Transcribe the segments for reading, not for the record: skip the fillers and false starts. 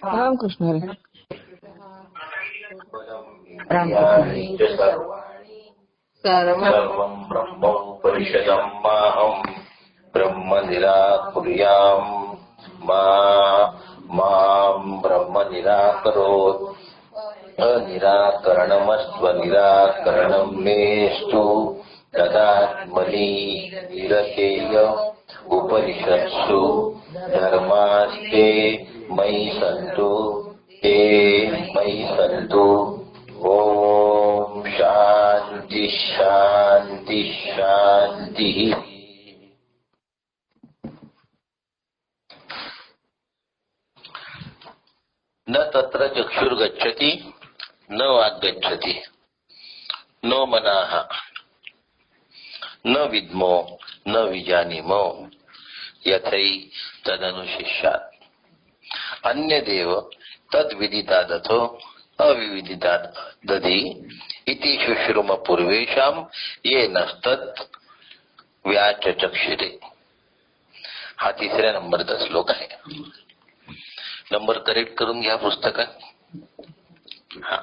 रामकृष्ण हरी. सर्वं ब्रह्मोपनिषदं माहं ब्रह्म निराकुर्याम् मां ब्रह्म निराकरोत् अनिराकरणमस्त्वनिराकरणं मेस्तु तदात्मनि विरतेय उपनिषत्सु धर्मास्ते मयि सन्तु ते मयि सन्तु. ओम शांति शांति शांति. न तत्र चक्षुर्गच्छति न वाग्गच्छति न मनाः न विद्मो न विजानीमो यथै तदनुशिष्यात् अन्यदेव तद्विदितादथो अविविदितात् दधी इति शुश्रुम पूर्वेशाम ये नस्तत् व्याचचक्षुरे. हा तिसऱ्या नंबरचा श्लोक आहे. नंबर करेक्ट करून घ्या पुस्तकात. हा,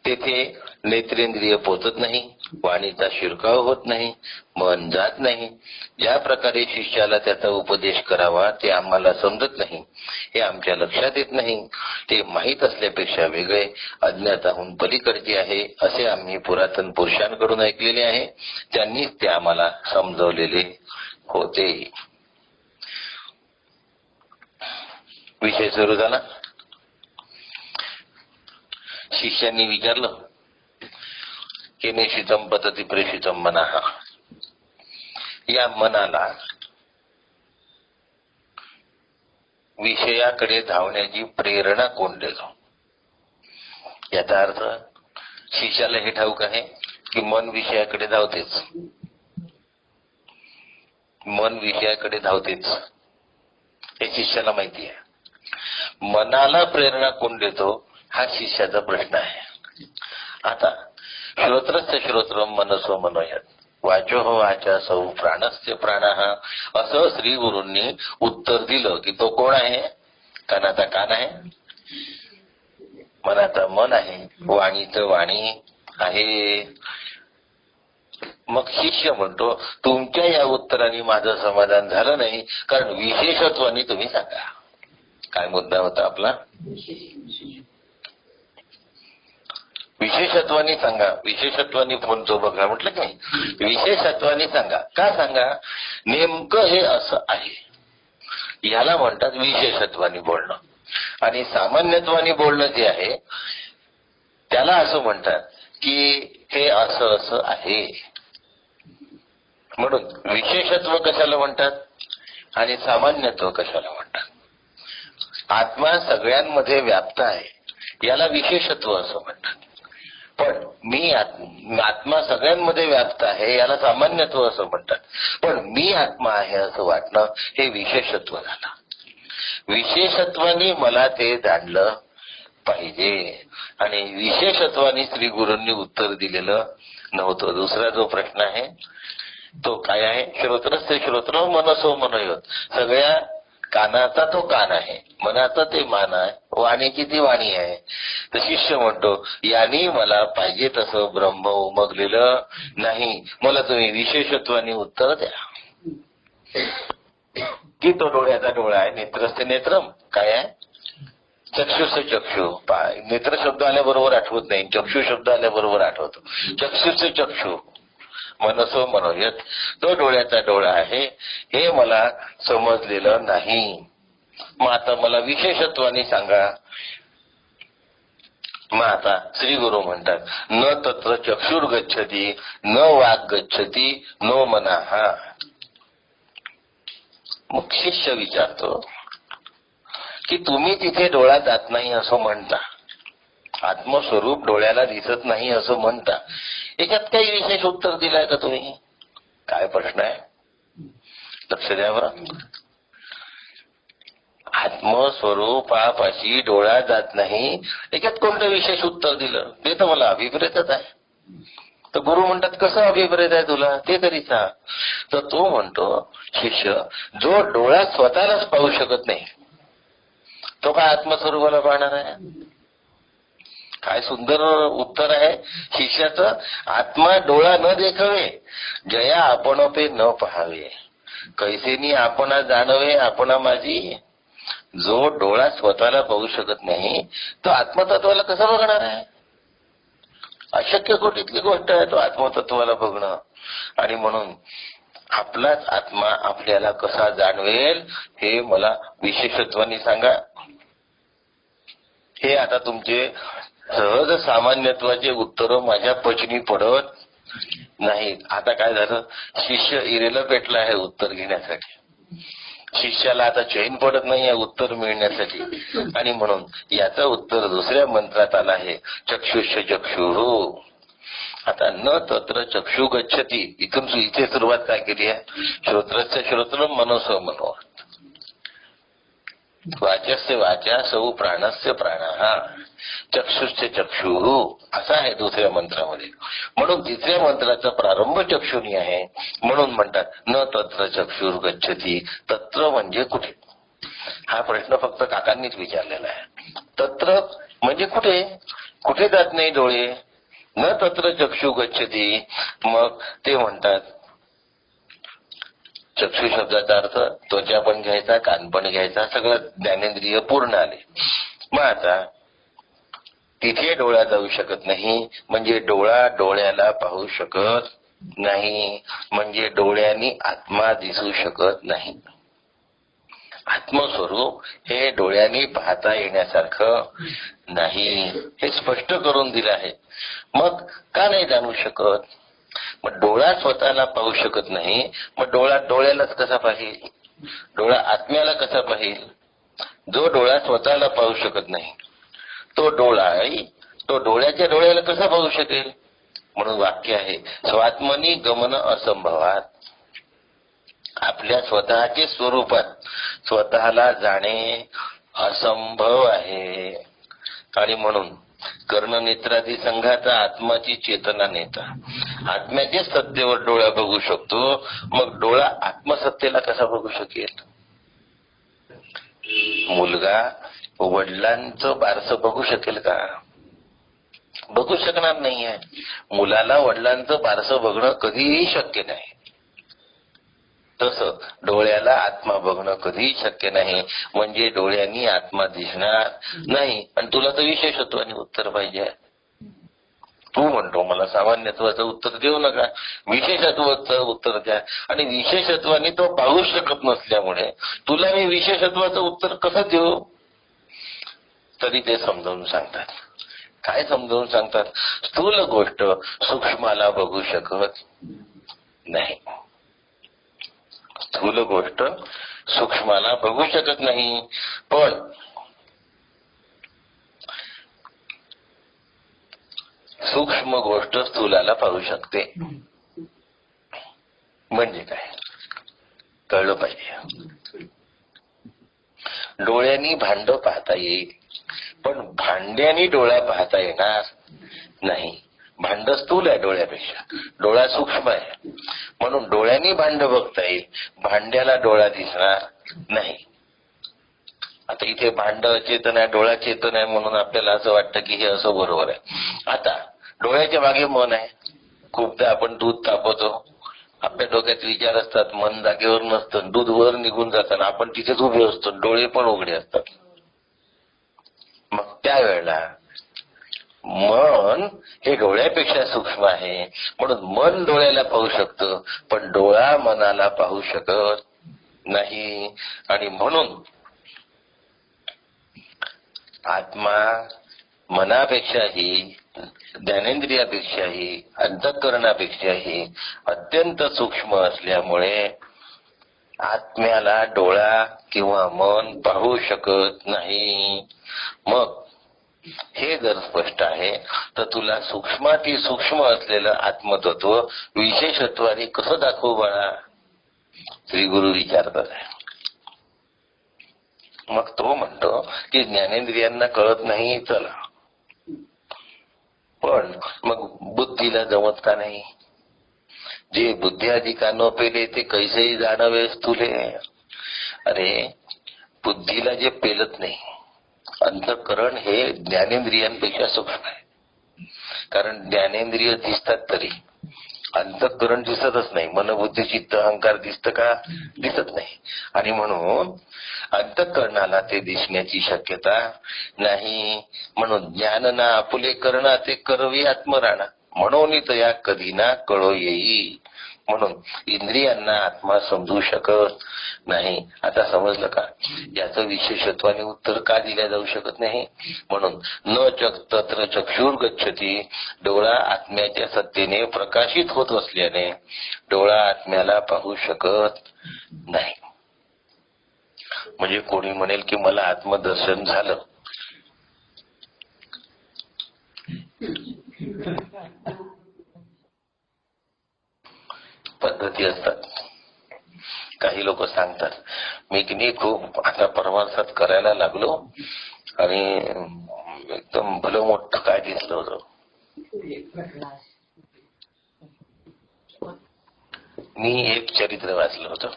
तेथे नेत्रेंद्रिय पोचत नाही, वाणीचा शिरकाव होत नाही, मन जात नाही. ज्या प्रकारे शिष्याला त्याचा उपदेश करावा ते आम्हाला समजत नाही, हे आमच्या लक्षात येत नाही. ते माहीत असल्यापेक्षा वेगळे, अज्ञाताहून पलीकडचे आहे असे आम्ही पुरातन पुरुषांकडून ऐकलेले आहे. त्यांनीच ते आम्हाला समजवलेले होते. विषय सुरू झाला. शिष्यांनी विचारलं, केनेशितम पतती प्रेषितम मनाः. या मनाला विषयाकडे धावण्याची प्रेरणा कोण देतो? याचा अर्थ शिष्याला हे ठाऊक आहे की मन विषयाकडे धावतेच, मन विषयाकडे धावतेच हे शिष्याला माहिती आहे. मनाला प्रेरणा कोण देतो हा शिष्याचा प्रश्न आहे. आता श्रोत्रस्य श्रोत्रम मनसो मनोयत वाचो वाचा सौ प्राणस्य प्राणः असं श्री गुरूंनी उत्तर दिलं की तो कोण आहे? कानाचा कान आहे, मनाचा मन आहे, वाणीचं वाणी आहे. मग शिष्य म्हणतो, तुमच्या या उत्तराने माझं समाधान झालं नाही, कारण विशेषत्वाने तुम्ही सांगा. काय मुद्दा होता आपला? विशेषत्वाने सांगा. विशेषत्वाने फोन तो बघा म्हटलं की नाही, विशेषत्वाने सांगा. का सांगा? नेमकं हे असं आहे, याला म्हणतात विशेषत्वाने बोलणं. आणि सामान्यत्वाने बोलणं जे आहे त्याला असं म्हणतात की हे असं असं आहे. म्हणून विशेषत्व कशाला म्हणतात आणि सामान्यत्व कशाला म्हणतात? आत्मा सगळ्यांमध्ये व्याप्त आहे, याला विशेषत्व असं म्हणतात. पण मी आत्मा सगळ्यांमध्ये व्याप्त आहे याला सामान्यत्व असं म्हणतात. पण मी आत्मा आहे असं वाटणं हे विशेषत्व झालं. विशेषत्वाने मला ते जाणलं पाहिजे आणि विशेषत्वाने श्री गुरूंनी उत्तर दिलेलं नव्हतं. दुसरा जो प्रश्न आहे तो काय आहे? श्रोत्रस्य श्रोत्र मनसो मनोयत. सगळ्या कानाचा तो कान आहे, मनाचा ते मान आहे, वाणीची ती वाणी आहे. तर शिष्य म्हणतो, यांनी मला पाहिजे तसं ब्रह्म उमगलेलं नाही, मला तुम्ही विशेषत्वाने उत्तर द्या. की तो डोळ्याचा डोळा आहे, नेत्रस्य नेत्रम काय आहे? चक्षुष चक्षु. नेत्र शब्द आल्याबरोबर आठवत नाही, चक्षु शब्द आल्याबरोबर आठवतो. चक्षुष चक्षु मनसो मनोयत, तो डोळ्याचा डोळा आहे, हे मला समजलेलं नाही. मग आता मला विशेषत्वाने सांगा. मग आता श्री गुरु म्हणतात, न तत्र चक्षुर गच्छती न वाग गच्छती नो मनाः. मग शिष्य विचारतो की तुम्ही तिथे डोळा जात नाही असं म्हणता, आत्मस्वरूप डोळ्याला दिसत नाही असं म्हणता, याच्यात काही विशेष उत्तर दिलंय का तुम्ही? काय प्रश्न आहे? लक्ष द्या बरं. आत्मस्वरूपापाशी डोळा जात नाही, याच्यात कोणतं विशेष उत्तर दिलं? ते तर मला अभिप्रेतच आहे. तर गुरु म्हणतात कसं अभिप्रेत आहे तुला ते तरी सांग. तर तो म्हणतो शिष्य जो डोळा स्वतःलाच पाहू शकत नाही तो काय आत्मस्वरूपाला पाहणार आहे. काय सुंदर उत्तर आहे शिष्याचं. आत्मा डोळा न देखावे जया आपण पे न पहावे कैसेनी आपणा जाणवे आपणा माझी. जो डोळा स्वतःला पाहू शकत नाही तो आत्मतत्वाला कसा बघणार आहे. अशक्य कोटीतली गोष्ट आहे तो आत्मतत्वाला बघणं. आणि म्हणून आपलाच आत्मा आपल्याला कसा जाणवेल हे मला विशेषत्वाने सांगा. हे आता तुमचे सहज सामान्यत्वाचे उत्तर माझ्या पचनी पडत नाहीत. आता काय झालं शिष्य इरेला पेटला आहे उत्तर घेण्यासाठी. शिष्याला आता चैन पडत नाही आहे उत्तर मिळण्यासाठी. आणि म्हणून याचं उत्तर दुसऱ्या मंत्रात आलं आहे चक्षुष चक्षुः. आता न तत्र चक्षु गच्छति इथून इथे सुरुवात काय केली आहे. श्रोत्रस्य श्रोत्र मनसो मनो वाचस्य वाचा सौ प्राणस्य प्राणः चक्षुश्च चक्षुः असा आहे दुसऱ्या मंत्रामध्ये. म्हणून तिसऱ्या मंत्राचा प्रारंभ चक्षुनी आहे. म्हणून म्हणतात न तत्र चक्षुर गच्छति. तत्र म्हणजे कुठे हा प्रश्न फक्त काकांनीच विचारलेला आहे. तत्र म्हणजे कुठे कुठे जात नाही डोळे. न तत्र चक्षु गच्छति. मग ते म्हणतात चक्षु शब्दाचा अर्थ त्वचा पण घ्यायचा कान पण घ्यायचा सगळं ज्ञानेंद्रिय पूर्ण आले. मग आता तिथे डोळा जाऊ शकत नाही म्हणजे डोळा डोळ्याला पाहू शकत नाही म्हणजे डोळ्यांनी आत्मा दिसू शकत नाही. आत्मस्वरूप हे डोळ्यांनी पाहता येण्यासारखं नाही हे स्पष्ट करून दिलं आहे. मग का नाही जाणू शकत. मग डोळा स्वतःला पाहू शकत नाही मग डोळा डोळ्यालाच कसा पाहिल. डोळा आत्म्याला कसा पाहिल. जो डोळा स्वतःला पाहू शकत नाही तो डोळ्याच्या डोळ्याला कसा पाहू शकेल. म्हणून वाक्य आहे स्वात्मनी गमन असंभवात. आपल्या स्वतःचे स्वरूपात स्वतःला जाणे असंभव आहे. आणि म्हणून कर्णनेत्रादी संघाचा आत्माची चेतना नेता आत्म्याचे सत्तेवर डोळा बघू शकतो. मग डोळा आत्मसत्तेला कसा बघू शकेल. मुलगा वडिलांचं बारसं बघू शकेल का. बघू शकणार नाहीये. मुलाला वडिलांचं बारसं बघणं कधीही शक्य नाही. तसं डोळ्याला आत्मा बघणं कधीही शक्य नाही म्हणजे डोळ्यांनी आत्मा दिसणार नाही. आणि तुला तर विशेषत्वाने उत्तर पाहिजे. तू म्हणतो मला सामान्यत्वाचं उत्तर देऊ नका विशेषत्वाचं उत्तर द्या. आणि विशेषत्वाने तो पाहू शकत नसल्यामुळे तुला मी विशेषत्वाचं उत्तर कसं देऊ. तरी ते समजावून सांगतात. काय समजावून सांगतात. स्थूल गोष्ट सूक्ष्माला बघू शकत नाही. स्थूल गोष्ट सूक्ष्माला बघू शकत नाही पण सूक्ष्म गोष्ट स्थूलाला पाहू शकते. म्हणजे काय कळलं पाहिजे. डोळ्यांनी भांड पाहता येईल पण भांड्यानी डोळा पाहता येणार नाही. भांड स्थूल आहे डोळ्यापेक्षा. डोळा सूक्ष्म आहे. म्हणून डोळ्यांनी भांड बघता येईल भांड्याला डोळा दिसणार नाही. आता इथे भांड चेतन आहे डोळा चेतन आहे म्हणून आपल्याला असं वाटतं की हे असं बरोबर आहे. आता डोळ्याच्या मागे मन आहे. खूपदा आपण दूध तापवतो आपल्या डोक्यात विचार असतात मन जागेवर नसतं दूध वर निघून जाताना आपण तिथेच उभे असतो डोळे पण उघडे असतात. मग त्यावेळेला मन हे डोळ्यापेक्षा सूक्ष्म आहे म्हणून मन डोळ्याला पाहू शकतं पण डोळा मनाला पाहू शकत नाही. आणि म्हणून आत्मा मनापेक्षाही ज्ञानेंद्रियापेक्षाही अंतःकरणापेक्षाही अत्यंत सूक्ष्म असल्यामुळे आत्म्याला डोळा किंवा मन पाहू शकत नाही. मग हे जर स्पष्ट आहे तर तुला सूक्ष्माती सूक्ष्म असलेलं आत्मतत्व विशेषत्वाने कसं दाखवू बाळा. श्री गुरु विचारतात. मग तो म्हणतो की ज्ञानेंद्रियांना कळत नाही चला पण मग बुद्धीला जमत का नाही? जे बुद्धी अधिका न पेले ते कैसेही जाणवेस तुले. अरे बुद्धीला जे पेलत नाही, अंतःकरण हे ज्ञानेंद्रियांपेक्षा सूक्ष्म आहे. कारण ज्ञानेंद्रिय दिसतात तरी अंतःकरण दिसतच नाही. मनबुद्धी चित्त अहंकार दिसतं का? दिसत नाही. आणि म्हणून अंतःकरणाला ते दिसण्याची शक्यता नाही. म्हणून ज्ञान ना आपुले करणा ते करवी आत्मराणा, म्हणून तया कधी ना कळो येई. म्हणून इंद्रियांना आत्मा समजू शकत नाही. आता समजलं का? याचं विशेषत्वाने उत्तर का दिल्या जाऊ शकत नाही? म्हणून न तत्र चक्षुर गच्छती, डोळा आत्म्याच्या सत्तेने प्रकाशित होत असल्याने डोळा आत्म्याला पाहू शकत नाही. म्हणजे कोणी म्हणेल की मला आत्मदर्शन झालं, पद्धती असतात. काही लोक सांगतात मी की नाही खूप आता परमार्थात करायला लागलो आणि एकदम भलं मोठं काय दिसलं होतं. मी एक चरित्र वाचलं होतं,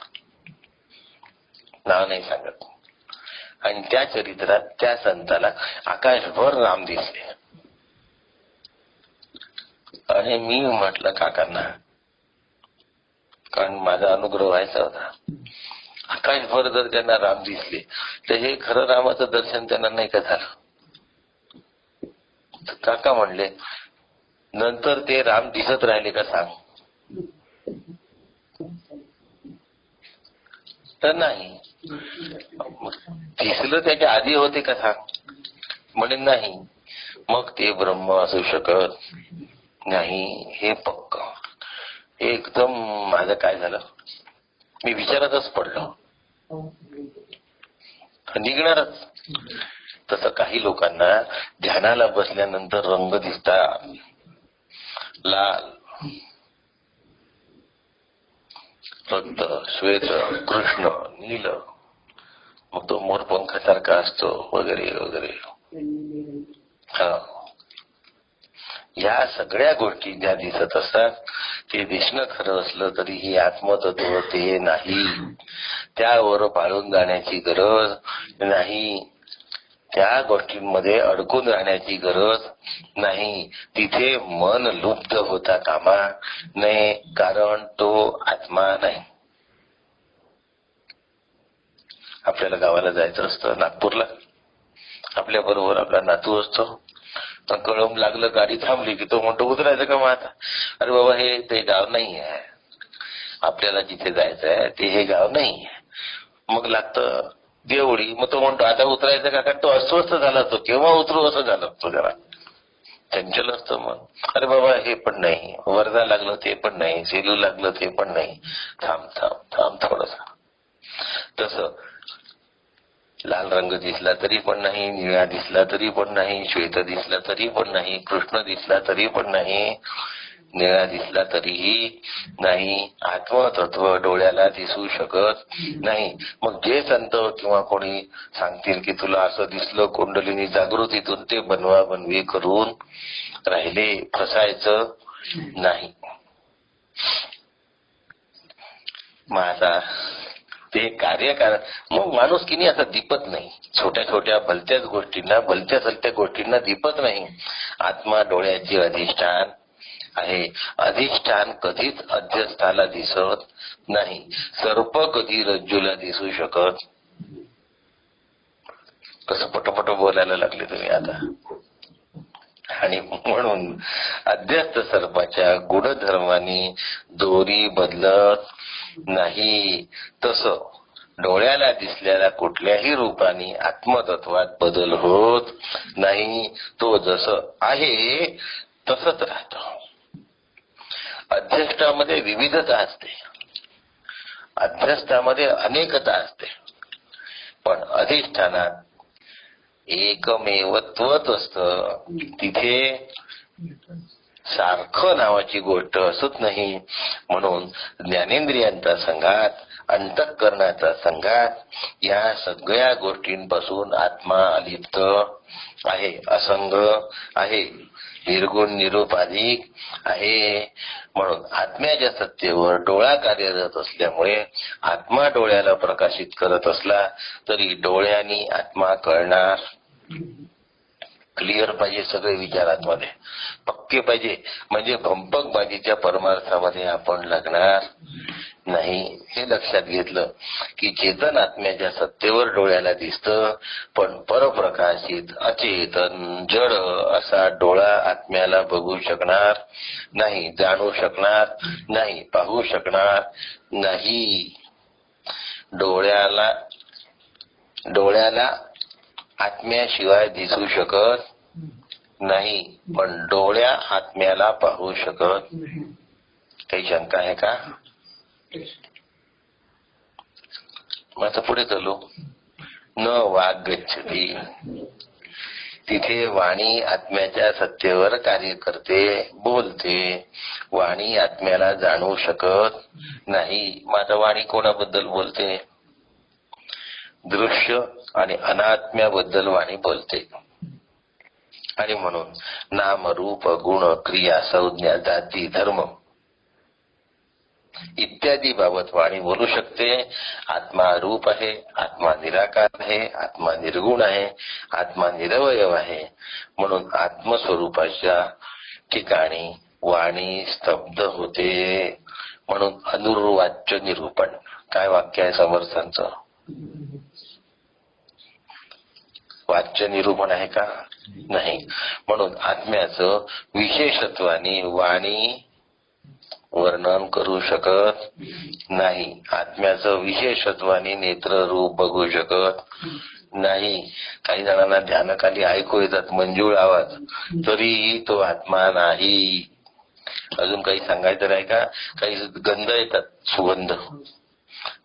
नाव नाही सांगत, आणि त्या चरित्रात त्या संताला आकाशभर राम दिसले. आणि मी म्हटलं काकांना, कारण माझा अनुग्रह व्हायचा होता, आकाशभर जर त्यांना राम दिसले तर हे खरं रामाचं दर्शन त्यांना नाही का झालं? काका म्हणले नंतर ते राम दिसत राहिले का सांग? तर नाही. दिसलं त्याच्या आधी होते का सांग? म्हणे नाही. मग ते ब्रह्म असू शकत नाही. हे पक्क. एकदम माझं काय झालं, मी विचारातच पडलो, निघणारच. तसं काही लोकांना ध्यानाला बसल्यानंतर रंग दिसतात, लाल, रक्त, श्वेत, कृष्ण, नील, मग तो मोरपंखासारखा असतो वगैरे वगैरे. हा, या सगळ्या गोष्टी ज्या दिसत असतात ते दिसणं खरं असलं तरी ही आत्मतत्व ते नाही. त्यावर पाळून जाण्याची गरज नाही. त्या गोष्टींमध्ये अडकून राहण्याची गरज नाही. तिथे मन लुप्त होता कामा नये, कारण तो आत्मा नाही. आपल्याला गावाला जायचं असतं, नागपूरला, आपल्या बरोबर आपला नातू असतो. कळम लागलं, गाडी थांबली की तो म्हणतो उतरायचं का मग आता? अरे बाबा हे ते गाव नाही आहे, आपल्याला जिथे जायचं आहे ते हे गाव नाही आहे. मग लागतं देवळी, मग तो म्हणतो आता उतरायचं का? कारण तो अस्वस्थ झाला असतो, केव्हा उतरू असं झालं असतो, जरा चंचल असतो. मग अरे बाबा हे पण नाही, वर्धा लागलं ते पण नाही, सेलू लागलं ते पण नाही, थांब थांब थांब थोडसा. तसं लाल रंग दिसला तरी पण नाही, निळा दिसला तरी पण नाही, श्वेत दिसला तरी पण नाही, कृष्ण दिसला तरी पण नाही, निळा दिसला तरीही नाही. आत्मतत्व डोळ्याला दिसू शकत नाही. मग जे संत किंवा कोणी सांगतील की तुला असं दिसलं, कुंडलिनी जागृतीतून ते बनवा बनवी करून राहिले, फसायचं नाही. मग आता ते कार्यकारण मग माणूस की नाही आता दिपत नाही. छोट्या छोट्या भलत्याच गोष्टींना, भलत्या सलत्या गोष्टींना दिपत नाही. आत्मा डोळ्याचे अधिष्ठान आहे. अधिष्ठान कधीच अध्यस्थाला दिसत नाही. सर्प कधी रज्जूला दिसू शकत. कसं पटपट बोलायला लागले तुम्ही आता. आणि म्हणून अध्यस्थ सर्पाच्या गुणधर्मानी दोरी बदलत नाही. तसं डोळ्याला दिसलेल्या कुठल्याही रूपाने आत्मतत्वात बदल होत नाही. तो जसं आहे तसंच राहतो. अध्यष्टामध्ये विविधता असते, अध्यस्थामध्ये अनेकता असते, पण अधिष्ठानात एकमेवत्वच असतं. तिथे सारखं नावाची गोष्ट असत नाही. म्हणून ज्ञानेंद्रियांचा संघात अंतःकरणाचा संघात या सगळ्या गोष्टींपासून आत्मा अलिप्त आहे, असंग आहे, निर्गुण निरुपाधिक आहे. म्हणून आत्म्याच्या सत्तेवर डोळा कार्यरत असल्यामुळे आत्मा डोळ्याला प्रकाशित करत असला तरी डोळ्यांनी आत्मा कळणार. क्लिअर पाहिजे सगळे विचारांमध्ये, पक्के पाहिजे, म्हणजे भंपकबाजीच्या परमार्थामध्ये आपण लागणार नाही. हे लक्षात घेतलं की चेतन आत्म्याच्या सत्तेवर डोळ्याला दिसतं, पण परप्रकाशित अचेतन जड असा डोळा आत्म्याला बघू शकणार नाही, जाणू शकणार नाही, पाहू शकणार नाही. डोळ्याला आत्म्याशिवाय दिसू शकत नाही, पण डोळ्या आत्म्याला पाहू शकत. काही शंका आहे का? मग आता पुढे चालू. न वाग गच्छती, तिथे वाणी आत्म्याच्या सत्तेवर कार्य करते, बोलते. वाणी आत्म्याला जाणू शकत नाही. माझा वाणी कोणाबद्दल बोलते? दृश्य आणि अनात्म्याबद्दल वाणी बोलते. आणि म्हणून नाम रूप गुण क्रिया संज्ञा जाती धर्म इत्यादी बाबत वाणी बोलू शकते. आत्मा रूप आहे, आत्मा निराकार आहे, आत्मा निर्गुण आहे, आत्मा निरवयव आहे. म्हणून आत्मस्वरूपाच्या ठिकाणी वाणी स्तब्ध होते. म्हणून अनुर्वाच्य निरूपण. काय वाक्य आहे समर्थांचं? वाच्य निरूपण आहे का? नाही. म्हणून आत्म्याचं विशेषत्वाने वाणी वर्णन करू शकत नाही. आत्म्याचं विशेषत्वाने नेत्र रूप बघू शकत नाही. काही जणांना ध्यानाखाली ऐकू येतात मंजूळ आवाज, तरीही तो आत्मा नाही. अजून काही सांगायचं नाही का? काही गंध येतात, सुगंध,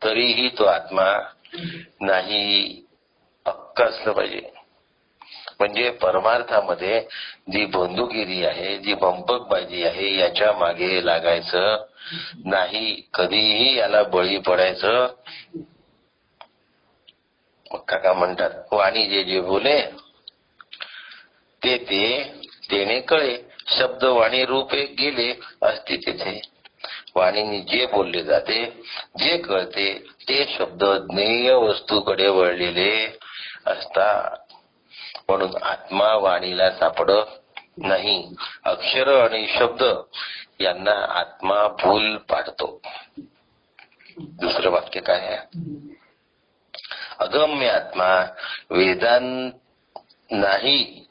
तरीही तो आत्मा नाही. पक्क असलं पाहिजे. म्हणजे परमार्थामध्ये जी बंधुगिरी आहे, जी भंपकबाजी आहे, याच्या मागे लागायचं नाही. कधीही याला बळी पडायचं. मग काका म्हणतात, वाणी जे जे बोले ते तेने कळे. शब्द वाणी रूपे गेले असते तेथे. वाणीने जे बोलले जाते, जे कळते, ते शब्द ज्ञेय वस्तूकडे वळलेले असतात. म्हणून आत्मा वाणीला सापडत नाही. अक्षर आणि शब्द यांना आत्मा भूल पाडतो. दुसरं वाक्य काय आहे? अगम्य आत्मा वेदांत नाही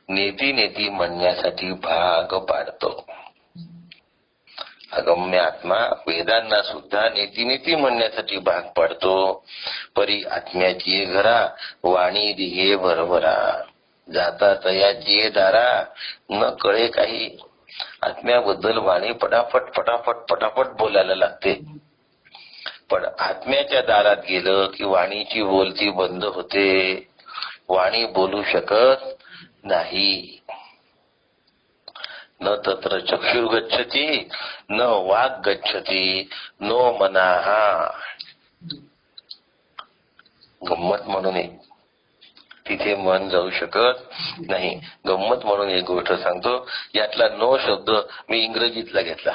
नेती नेती म्हणण्यासाठी भाग पाडतो. अगम्य आत्मा वेदांना सुद्धा नेती नेती म्हणण्यासाठी भाग पाडतो. परी आत्म्याची घरा वाणी दिघे भरभरा, जाता तयाची दारा न कळे काही. आत्म्याबद्दल वाणी पटापट पटापट पटापट बोलायला लागते, पण आत्म्याच्या दारात गेलं की वाणीची बोलती बंद होते. वाणी बोलू शकत नाही. न तत्र चक्षुर गच्छती न वाग गच्छती नो मनाहा. गंमत म्हणून तिथे मन जाऊ शकत नाही. गंमत म्हणून एक गोष्ट सांगतो, यातला नो शब्द मी इंग्रजीतला घेतला.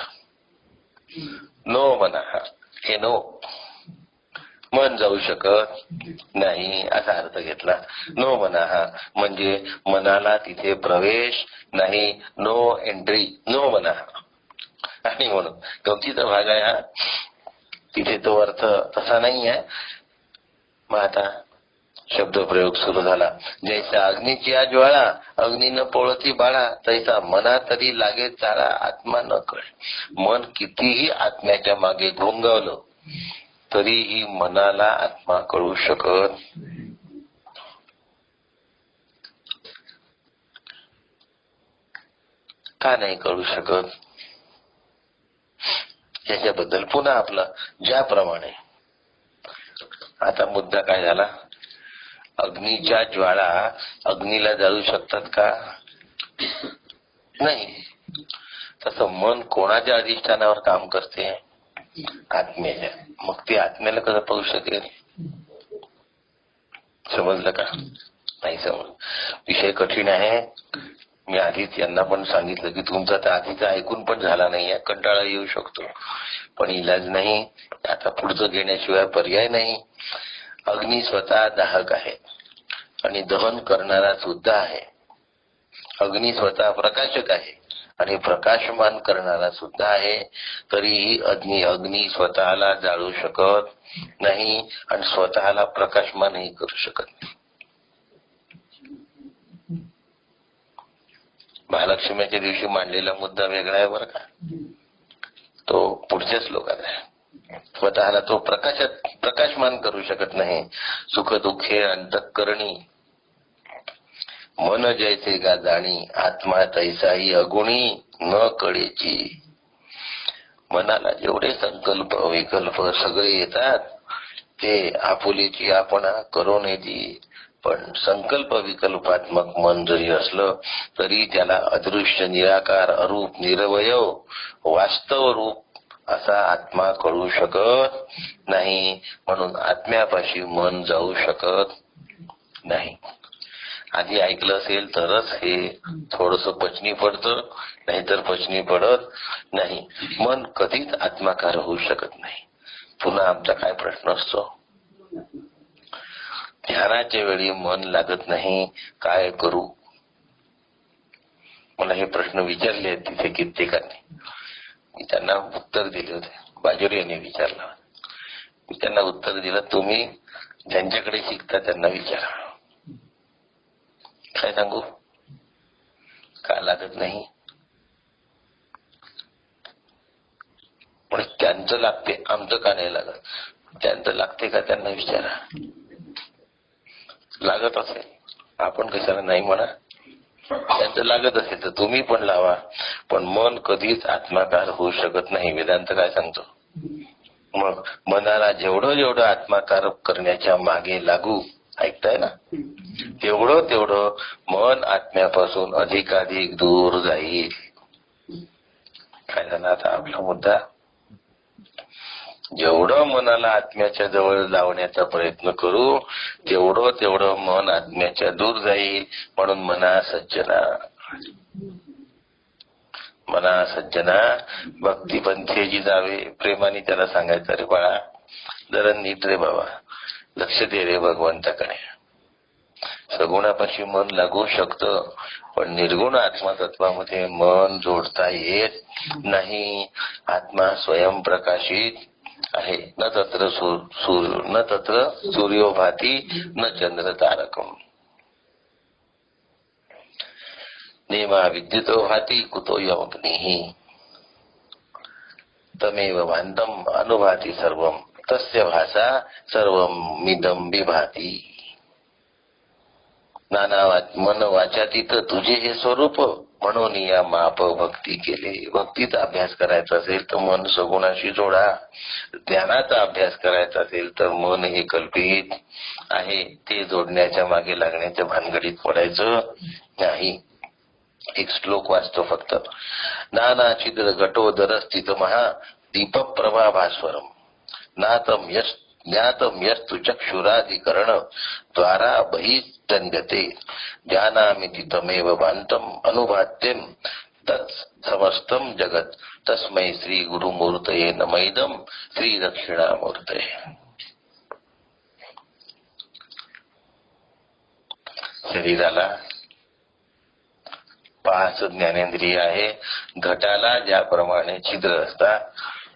नो मनाहा, हे नो, मन जाऊ शकत नाही असा अर्थ घेतला. नो मनाहा म्हणजे मनाला तिथे प्रवेश नाही, नो एंट्री, नो मनाहा. आणि म्हणून गमतीचा भाग आहे हा. तिथे तो अर्थ तसा नाही आहे. मग आता शब्दप्रयोग सुरू झाला. जैसा अग्नीची ज्वाळा अग्नी न पोळती बाळा, तैसा मना तरी लागे चाळा आत्मा न कळे. मन कितीही आत्म्याच्या मागे घोंगावलं तरीही मनाला आत्मा कळू शकत. का नाही कळू शकत? याच्याबद्दल पुन्हा आपलं ज्याप्रमाणे आता मुद्दा काय झाला, अग्नीच्या ज्वाळा अग्नीला जाळू शकतात का? नाही. तसं मन कोणाच्या अधिष्ठानावर काम करते? आत्म्याच्या. मग ते आत्म्याला कसं पाहू शकेल? समजलं का? नाही समज. विषय कठीण आहे. मी आधीच यांना पण सांगितलं की तुमचा तर आधीचा ऐकून पण झाला नाहीये, कंटाळा येऊ शकतो, पण इलाज नाही. आता पुढचं घेण्याशिवाय पर्याय नाही. अग्नी स्वतः दाहक आहे आणि दहन करणारा सुद्धा आहे. अग्नी स्वतः प्रकाशक आहे आणि प्रकाशमान करणारा सुद्धा आहे. तरीही अग्नी स्वतःला जाळू शकत नाही आणि स्वतःला प्रकाशमानही करू शकत नाही. महालक्ष्मीच्या दिवशी मांडलेला मुद्दा वेगळा आहे बरं का. तो पुढच्या श्लोकात आहे. स्वतःला तो प्रकाशमान करू शकत नाही. सुख दुःखे अंतःकरणी मन जैसे गा जाणी, आत्मा तैसाही अगुणी न कळेची. मनाला जेवढे संकल्प विकल्प सगळे येतात ते आपुलीची आपणा करून येते. पण संकल्प विकल्पात्मक मन जरी असलं तरी त्याला अदृश्य निराकार अरूप निरवयव वास्तव रूप असा आत्मा कळू शकत नाही. म्हणून आत्म्यापाशी मन जाऊ शकत नाही. आधी ऐकलं असेल तरच हे थोडस पचनी पडतं, नाहीतर पचनी पडत नाही. मन कधीच आत्माकार होऊ शकत नाही. पुन्हा आमचा काय प्रश्न असतो? ध्यानाच्या वेळी मन लागत नाही, काय करू? मला हे प्रश्न विचारले आहेत तिथे कित्येकांनी. मी त्यांना उत्तर दिले होते. बाजोरी यांनी विचारलं, मी त्यांना उत्तर दिलं, तुम्ही ज्यांच्याकडे शिकता त्यांना विचारा. काय सांगू? का लागत नाही? पण त्यांचं लागते, आमचं का नाही लागत? त्यांचं लागते का त्यांना विचारा. लागत असेल आपण कशाला नाही म्हणा. त्यांचं लागत असेल तर तुम्ही पण लावा. पण मन कधीच आत्माकार होऊ शकत नाही. वेदांत काय सांगतो? मग मनाला जेवढं आत्माकार करण्याच्या मागे लागू, ऐकताय ना, तेवढं मन आत्म्यापासून अधिकाधिक दूर जाईल. काय झालं आता आपला मुद्दा? जेवढं मनाला आत्म्याच्या जवळ लावण्याचा प्रयत्न करू तेवढं मन आत्म्याच्या दूर जाईल. म्हणून मना सज्जना भक्तिपंथी जावे. प्रेमाने त्याला सांगायचं, रे बाळा जरा नीट रे बाबा, लक्ष दे रे भगवंताकडे. सगुणापाशी मन लागू शकतं, पण निर्गुण आत्मतत्वामध्ये मन जोडता येत नाही. आत्मा स्वयंप्रकाशित आहे. न तत्र सूर्यो भाती न चंद्र तारकम. नेमा विद्युतो भाती कुतो यमग्निः तमेव भान्तम अनुभाती सर्वम तस्य भासा सर्वम मिदम विभाती. नाना मन वाचातीत तुझे हे स्वरूप, म्हणून या माप भक्ती केले. भक्तीचा अभ्यास करायचा असेल तर मन सगुणाशी जोडा. ध्यानाचा अभ्यास करायचा असेल तर मन हे कल्पित आहे ते जोडण्याच्या मागे लागण्याच्या भानगडीत पडायचं नाही. एक श्लोक वाचतो फक्त. नाना छिद्र घटोदर स्थित महा दीप प्रभा भास्वरम ज्ञातम यस्तु चक्षुराधिकरण द्वारा बहिस्तन्यते ज्ञानामिति तमेव भान्तम अनुभात्यम तत् समस्तम जगत तस्मै श्री गुरुमूर्तये नमैदम श्री दक्षिणामूर्तये. शरीराला 5 ज्ञानेंद्रिय आहे. घटाला ज्याप्रमाणे छिद्र असतात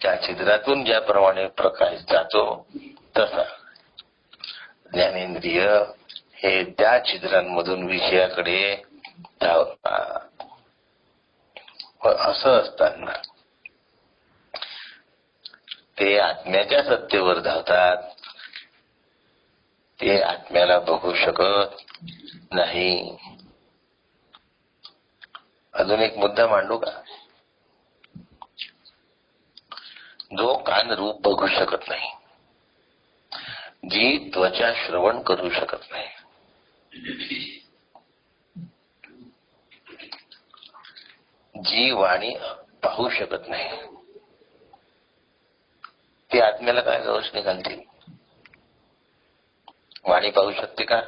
त्या छिद्रातून ज्याप्रमाणे प्रकाश जातो तसा ज्ञानेंद्रिय हे त्या छिद्रांमधून विषयाकडे धावतात. असं असताना ते आत्म्याच्या सत्तेवर धावतात. ते आत्म्याला बघू शकत नाही. अजून एक मुद्दा मांडू का? जो कान रूप बघू शकत नाही, जी त्वचा श्रवण करू शकत नाही, जी वाणी पाहू शकत नाही, ती आत्म्याला काय रोशनी घालते? वाणी पाहू शकते का?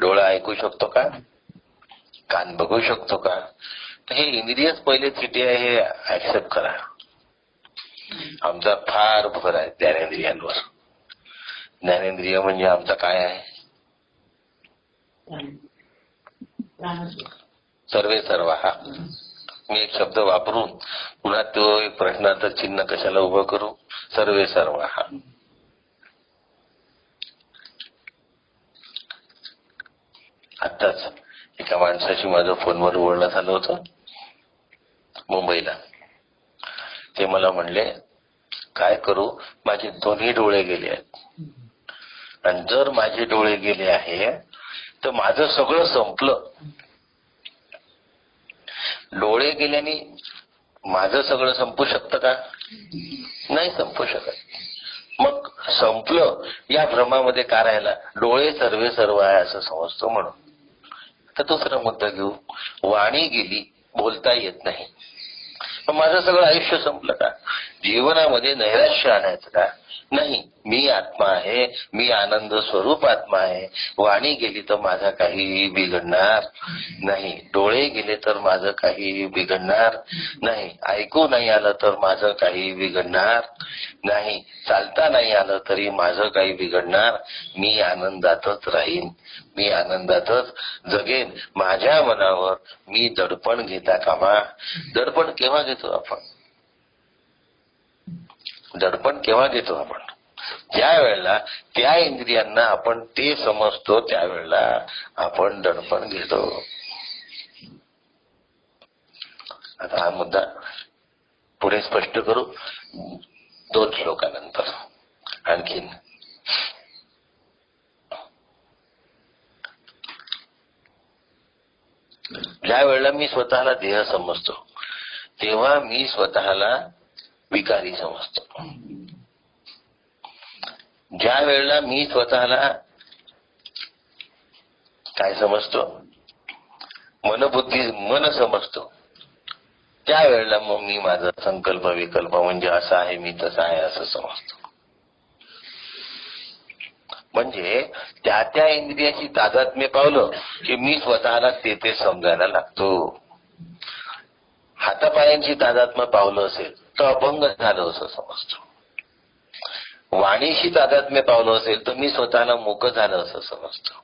डोळा ऐकू शकतो का? कान बघू शकतो का? हे इंद्रियच पहिले चिठी आहे, हे ऍक्सेप्ट करा. आमचा फार भर आहे ज्ञानेंद्रियांवर. ज्ञानेंद्रिय म्हणजे आमचा काय आहे? सर्वे सर्व. हा मी एक शब्द वापरून पुन्हा तो एक प्रश्नाचं चिन्ह कशाला उभं करू? सर्वे सर्व. हा आत्ताच एका माणसाशी माझं फोनवर बोलणं झालं होतं मुंबईला. ते मला म्हणले, काय करू, माझे दोन्ही डोळे गेले आहेत, आणि जर माझे डोळे गेले आहे तर माझं सगळं संपलं. डोळे गेल्याने माझं सगळं संपू शकतं का? नाही संपू शकत. मग संपलं या भ्रमामध्ये का राहिला? डोळे सर्वे सर्व आहे असं समजतो म्हणून. तर दुसरा मुद्दा घेऊ. वाणी गेली, बोलता येत नाही, पण माझं सगळं आयुष्य संपलं का? जीवनामध्ये नैराश्य आणायचं का? नाही. मी आत्मा आहे, मी आनंद स्वरूप आत्मा आहे. वाणी गेली तर माझा काही बिघडणार नाही, डोळे गेले तर माझं काही बिघडणार नाही, ऐकू नाही आलं तर माझं काही बिघडणार नाही, चालता नाही आलं तरी माझं काही बिघडणार. मी आनंदातच राहीन, मी आनंदातच जगेन. माझ्या मनावर मी दडपण घेता कामा. दडपण केव्हा घेतो आपण? दडपण केव्हा घेतो आपण? ज्या वेळेला त्या इंद्रियांना आपण ते समजतो त्यावेळेला आपण दडपण घेतो. आता हा मुद्दा पुढे स्पष्ट करू 2 श्लोकानंतर. आणखीन ज्या वेळेला मी स्वतःला देह समजतो तेव्हा मी स्वतःला विकारी समजतो. ज्या वेळेला मी स्वतःला काय समजतो? मन समजतो, त्यावेळेला मग मी माझा संकल्प विकल्प म्हणजे असा आहे, मी तसा आहे असं समजतो. म्हणजे त्या त्या इंद्रियाची तादात्म्य पावलं की मी स्वतःला ते समजायला लागतो. हातापायांची तादात्म्य पावलं असेल तर अपंग झालं असं समजतो. वाणीशी तादात्म्य पावलं असेल तर मी स्वतःला मूक झालं असं समजतो.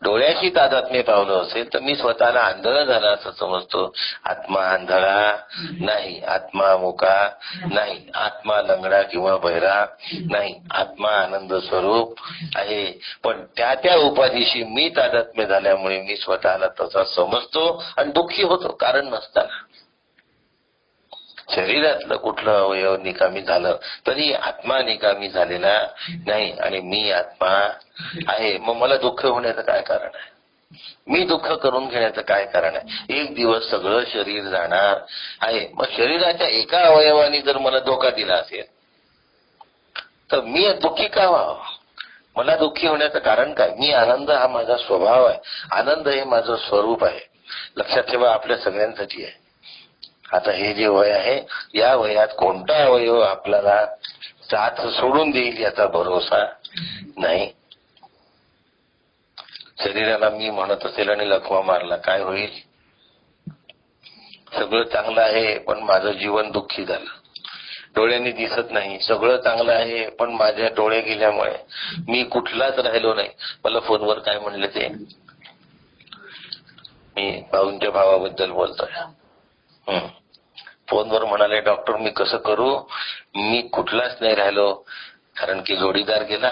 डोळ्याशी तादात्म्य पावलं असेल तर मी स्वतःला आंधळ झालं असं समजतो. आत्मा आंधळा नाही, आत्मा मुका नाही, आत्मा लंगडा किंवा बहिरा नाही, आत्मा आनंद स्वरूप आहे. पण त्या त्या उपाधीशी मी तादात्म्य झाल्यामुळे मी स्वतःला तसा समजतो आणि दुःखी होतो कारण नसताना. शरीरातलं कुठलं अवयव निकामी झालं तरी आत्मा निकामी झालेला नाही आणि मी आत्मा आहे. मग मला दुःख होण्याचं काय कारण आहे? मी दुःख करून घेण्याचं काय कारण आहे? एक दिवस सगळं शरीर जाणार आहे. मग शरीराच्या एका अवयवाने जर मला धोका दिला असेल तर मी दुःखी का व्हावं? मला दुःखी होण्याचं कारण काय? मी आनंद हा माझा स्वभाव आहे, आनंद हे माझं स्वरूप आहे. लक्षात ठेवा, आपल्या सगळ्यांसाठी आहे. आता हे जे वय आहे या वयात कोणता अवयव आपल्याला साथ सोडून देईल याचा भरोसा नाही. शरीराला मी म्हणत असेल आणि लकवा मारला काय होईल? सगळं चांगलं आहे पण माझं जीवन दुःखी झालं. डोळ्यांनी दिसत नाही, सगळं चांगलं आहे पण माझ्या डोळे गेल्यामुळे मी कुठलाच राहिलो नाही. मला फोनवर काय म्हणले ते, मी भाऊंच्या भावाबद्दल बोलतोय. फोनवर म्हणाले, डॉक्टर मी कसं करू, मी कुठलाच नाही राहिलो कारण की जोडीदार गेला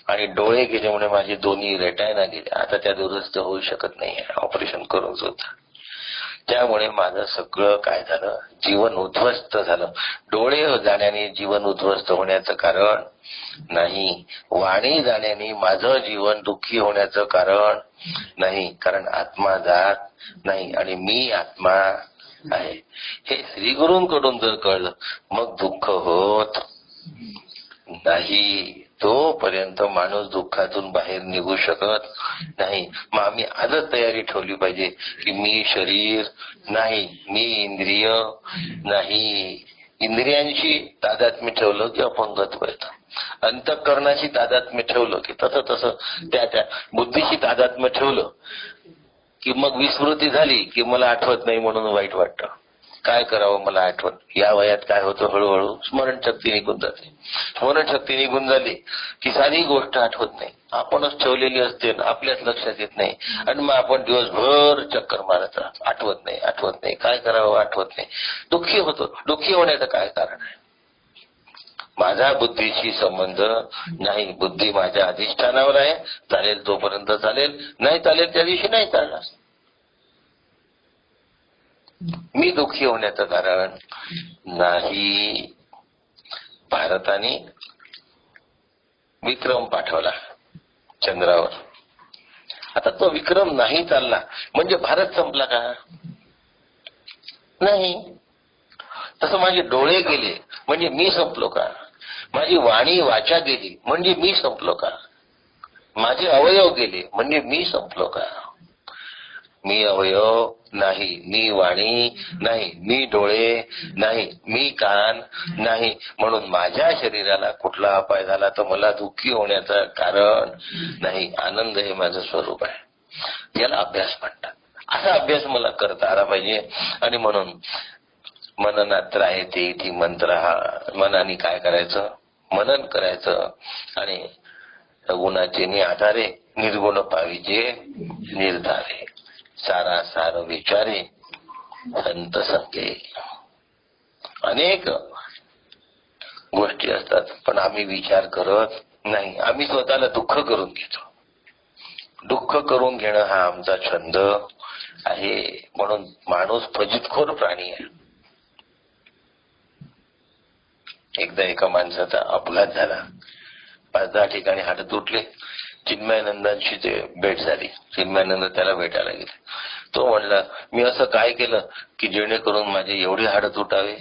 आणि डोळे गेल्यामुळे माझे दोन्ही रेटायना गेले. आता त्या दुरुस्त होऊ शकत नाही, ऑपरेशन करून सुद्धा. त्यामुळे माझं सगळं काय झालं, जीवन उद्ध्वस्त झालं. डोळे जाण्याने जीवन उद्ध्वस्त होण्याचं कारण नाही, वाणी जाण्याने माझं जीवन दुःखी होण्याचं कारण नाही. कारण आत्मा जात नाही आणि मी आत्मा आहे हे श्रीगुरूंकडून जर कळलं मग दुःख होत नाही. तोपर्यंत माणूस दुःखातून बाहेर निघू शकत नाही. मग आम्ही आजच तयारी ठेवली पाहिजे की मी शरीर नाही, मी इंद्रिय नाही, इंद्रियांशी तादात्म्य ठेवलं की अपंगत्व येतं. अंतःकरणाशी तादात्म्य ठेवलं की तसं त्या बुद्धीशी तादात्म्य ठेवलं की मग विस्मृती झाली की मला आठवत नाही म्हणून वाईट वाटतं. काय करावं मला आठवण. या वयात काय होतं, हळूहळू स्मरणशक्ती निघून जाते. स्मरणशक्ती निघून झाली की सारी गोष्ट आठवत नाही, आपणच ठेवलेली असते, आपल्याच लक्षात येत नाही. आणि मग आपण दिवसभर चक्कर मारत राहतो, आठवत नाही. काय करावं आठवत नाही, दुःखी होतो. दुःखी होण्याचं काय कारण आहे? माझा बुद्धीशी संबंध नाही. बुद्धी माझ्या अधिष्ठानावर आहे. चालेल तोपर्यंत चालेल, नाही चालेल त्या दिवशी नाही चालणार. मी दुःखी होण्याचं कारण नाही. भारताने विक्रम पाठवला चंद्रावर. आता तो विक्रम नाही चालला म्हणजे भारत संपला का? नाही. तसं माझे डोळे गेले म्हणजे मी संपलो का? माझी वाणी वाचा गेली म्हणजे मी संपलो का? माझे अवयव गेले म्हणजे मी संपलो का? मी अवयव नाही, मी वाणी नाही, मी डोळे नाही, मी कान नाही. म्हणून माझ्या शरीराला कुठला अपाय झाला तर मला दुःखी होण्याचं कारण नाही. आनंद हे माझं स्वरूप आहे. याला अभ्यास म्हणतात. असा अभ्यास मला करता आला पाहिजे. आणि म्हणून मननात राहते ती मंत्र. हा मनाने काय करायचं, मनन करायचं. आणि गुणाचे आधारे निर्गुण पाविजे निर्धारे. सारा सार विचारे संत संगे. अनेक गोष्टी असतात पण आम्ही विचार करत नाही. आम्ही स्वतःला दुःख करून घेतो. दुःख करून घेणं हा आमचा छंद आहे. म्हणून माणूस फजितखोर प्राणी आहे. एकदा एका माणसाचा अपघात झाला. 5-10 ठिकाणी हात तुटले. चिन्मयानंदांशी ते भेट झाली. चिन्मयानंद त्याला भेटायला गेले. तो म्हणला, मी असं काय केलं की जेणेकरून माझे एवढे हाड तुटावे?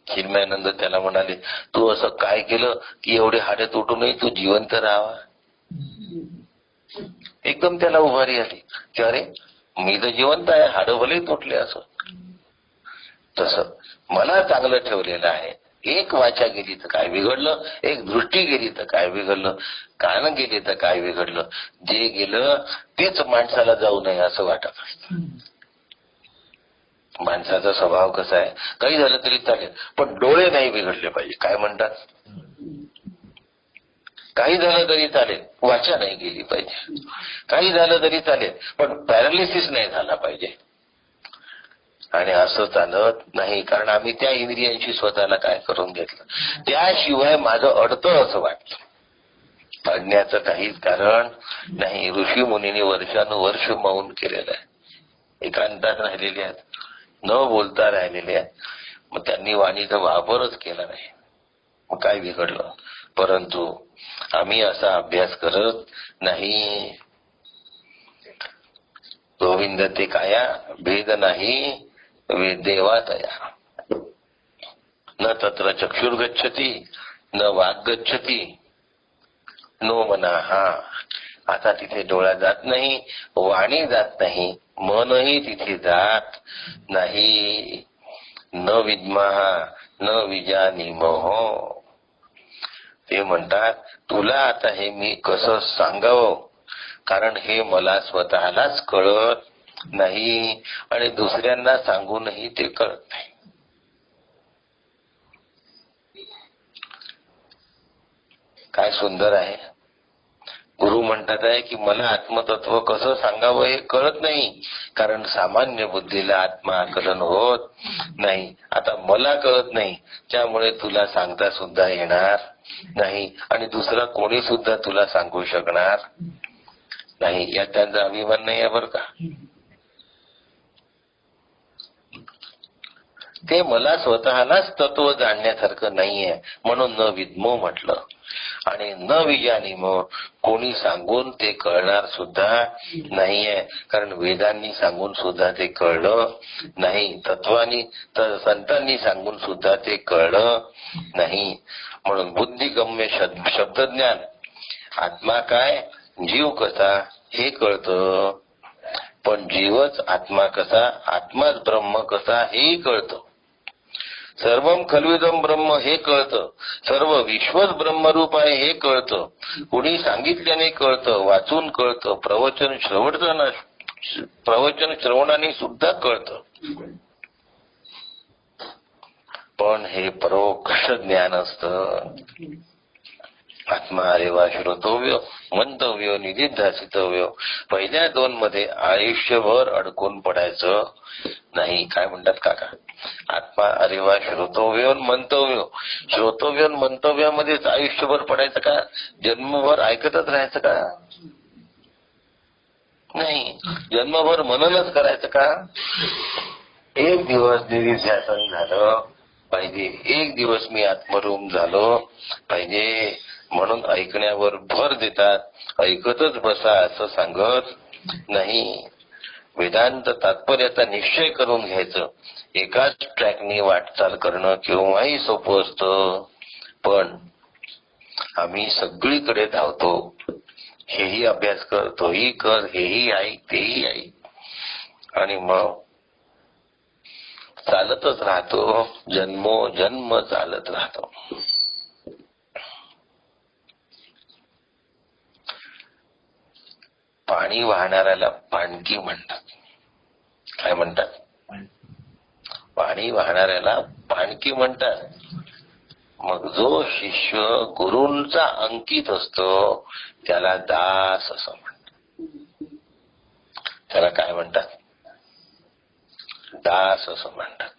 चिन्मयानंद त्याला म्हणाले, तू असं काय केलं की एवढे हाडे तुटू नये, तू जिवंत राहावा? एकदम त्याला उभारी आली की अरे मी तर जिवंत आहे, हाड भले तुटले असं. तसं मला चांगलं ठेवलेलं आहे. एक वाचा गेली तर काय बिघडलं, एक दृष्टी गेली तर काय बिघडलं, कान गेले तर काय बिघडलं. जे गेलं तेच माणसाला जाऊ नये असं वाटत असतं. माणसाचा स्वभाव कसा आहे, काही झालं तरी चालेल पण डोळे नाही बिघडले पाहिजे. काय म्हणतात, काही झालं तरी चालेल, वाचा नाही गेली पाहिजे. काही झालं तरी चालेल पण पॅरालिसिस नाही झाला पाहिजे. आणि असं चालत नाही, कारण आम्ही त्या इंद्रियांशी स्वतःला काय करून घेतलं. त्याशिवाय माझं अडतं असं वाटतं. अडण्याचं काहीच कारण नाही. ऋषी मुनींनी वर्षानुवर्ष मौन केलेलं आहे. एकांतात राहिलेले आहेत, न बोलता राहिलेले आहेत. मग त्यांनी वाणीचा वापरच केला नाही. मग काय बिघडलं? परंतु आम्ही असा अभ्यास करत नाही. गोविंद ते काया भेद नाही देवातया. न तत्र चक्षुर्गच्छति न वाग गच्छति नो मनाहा. आता तिथे डोळा जात नाही, वाणी जात नाही, मनही तिथे जात नाही. न विद्महा न विजानीमहो. ते म्हणतात तुला आता हे मी कसं सांगावं, कारण हे मला स्वतःलाच कळत नाही आणि दुसऱ्यांना सांगूनही ते कळत नाही. काय सुंदर आहे. गुरु म्हणतात आहे की मला आत्मतत्व कसं सांगावं हे कळत नाही, कारण सामान्य बुद्धीला आत्माकलन होत नाही. आता मला कळत नाही, त्यामुळे तुला सांगता सुद्धा येणार नाही आणि दुसरा कोणी सुद्धा तुला सांगू शकणार नाही. यात त्यांचा अभिमान नाही आहे बरं का. ते मला स्वतःलाच तत्व जाणण्यासारखं नाहीये, म्हणून न विद्मो म्हटलं. आणि न विजानीमो, कोणी सांगून ते कळणार सुद्धा नाहीये, कारण वेदांनी सांगून सुद्धा ते कळलं नाही, तत्वानी तर संतांनी सांगून सुद्धा ते कळलं नाही. म्हणून बुद्धिगम्य शब्दज्ञान, आत्मा काय जीव कसा हे कळतं, पण जीवच आत्मा कसा, आत्माच ब्रह्म कसा हेही कळतं. सर्वम खल्विदम ब्रह्म हे कळतं, सर्व विश्वच ब्रह्मरूप आहे हे कळतं, कुणी सांगितल्याने कळतं, वाचून कळतं, प्रवचन श्रवणाने सुद्धा कळतं. पण हे परोक्ष ज्ञान असतं. आत्मा अरेवा श्रोतव्य मंतव्य निधिध्यासितव्य. पहिल्या दोन मध्ये आयुष्यभर अडकून पडायचं नाही. काय म्हणतात काका? आत्मा अरेवा श्रोतव्य मंतव्य. श्रोतव्य मंतव्यामध्येच आयुष्यभर पडायचं का? जन्मभर ऐकतच राहायचं का? नाही. जन्मभर मननच करायचं का? एक दिवस निधिध्यासन झालं पाहिजे, एक दिवस मी आत्मरूप झालो पाहिजे म्हणून ऐकण्यावर भर देतात. ऐकतच बसा असं सांगत नाही. वेदांत तात्पर्याचा निश्चय करून घ्यायचं. एकाच ट्रॅकनी वाटचाल करणं केव्हाही सोपं असतं, पण आम्ही सगळीकडे धावतो. हेही अभ्यास कर, तोही कर, हेही ऐक, तेही ऐक, आणि मग चालतच राहतो. जन्मोजन्म चालत राहतो. पाणी वाहणाऱ्याला पाणकी म्हणतात. काय म्हणतात? पाणी वाहणाऱ्याला पाणकी म्हणतात. मग जो शिष्य गुरूंचा अंकित असतो त्याला दास असं म्हणतात. त्याला काय म्हणतात? दास असं म्हणतात.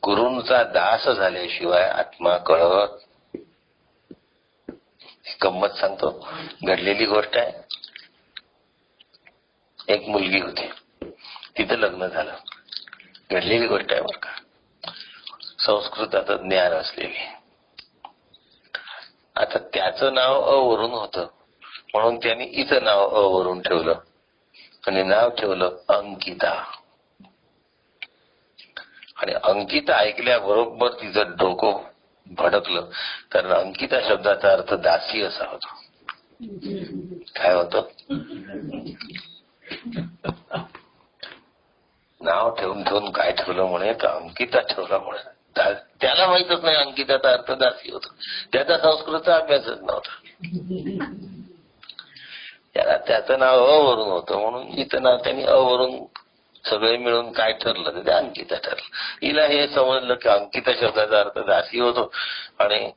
गुरूंचा दास झाल्याशिवाय आत्मा कळत. गंमत सांगतो, घडलेली गोष्ट आहे. एक मुलगी होती, तिथं लग्न झालं. घडलेली गोष्ट आहे बरं का. संस्कृताचं ज्ञान असलेली. आता त्याचं नाव अ वरून होतं म्हणून त्यांनी इथं नाव अ वरून ठेवलं आणि नाव ठेवलं अंकिता. आणि अंकिता ऐकल्याबरोबर तिचं डोकं भडकलं, कारण अंकिता शब्दाचा अर्थ दासी असा होता. काय होतं? नाव ठेवून ठेवून काय ठेवलं म्हणे, तर अंकिता ठेवला म्हणे. त्याला माहितच नाही अंकिताचा अर्थ दासी होता. त्याचा संस्कृतचा अभ्यासच नव्हता. त्याचं नाव अ वरून होतं म्हणून इथं ना त्यांनी अ वरून सगळे मिळून काय ठरलं ते अंकिता ठरलं. हिला हे समजलं की अंकिता शब्दाचा अर्थ दासी होतो आणि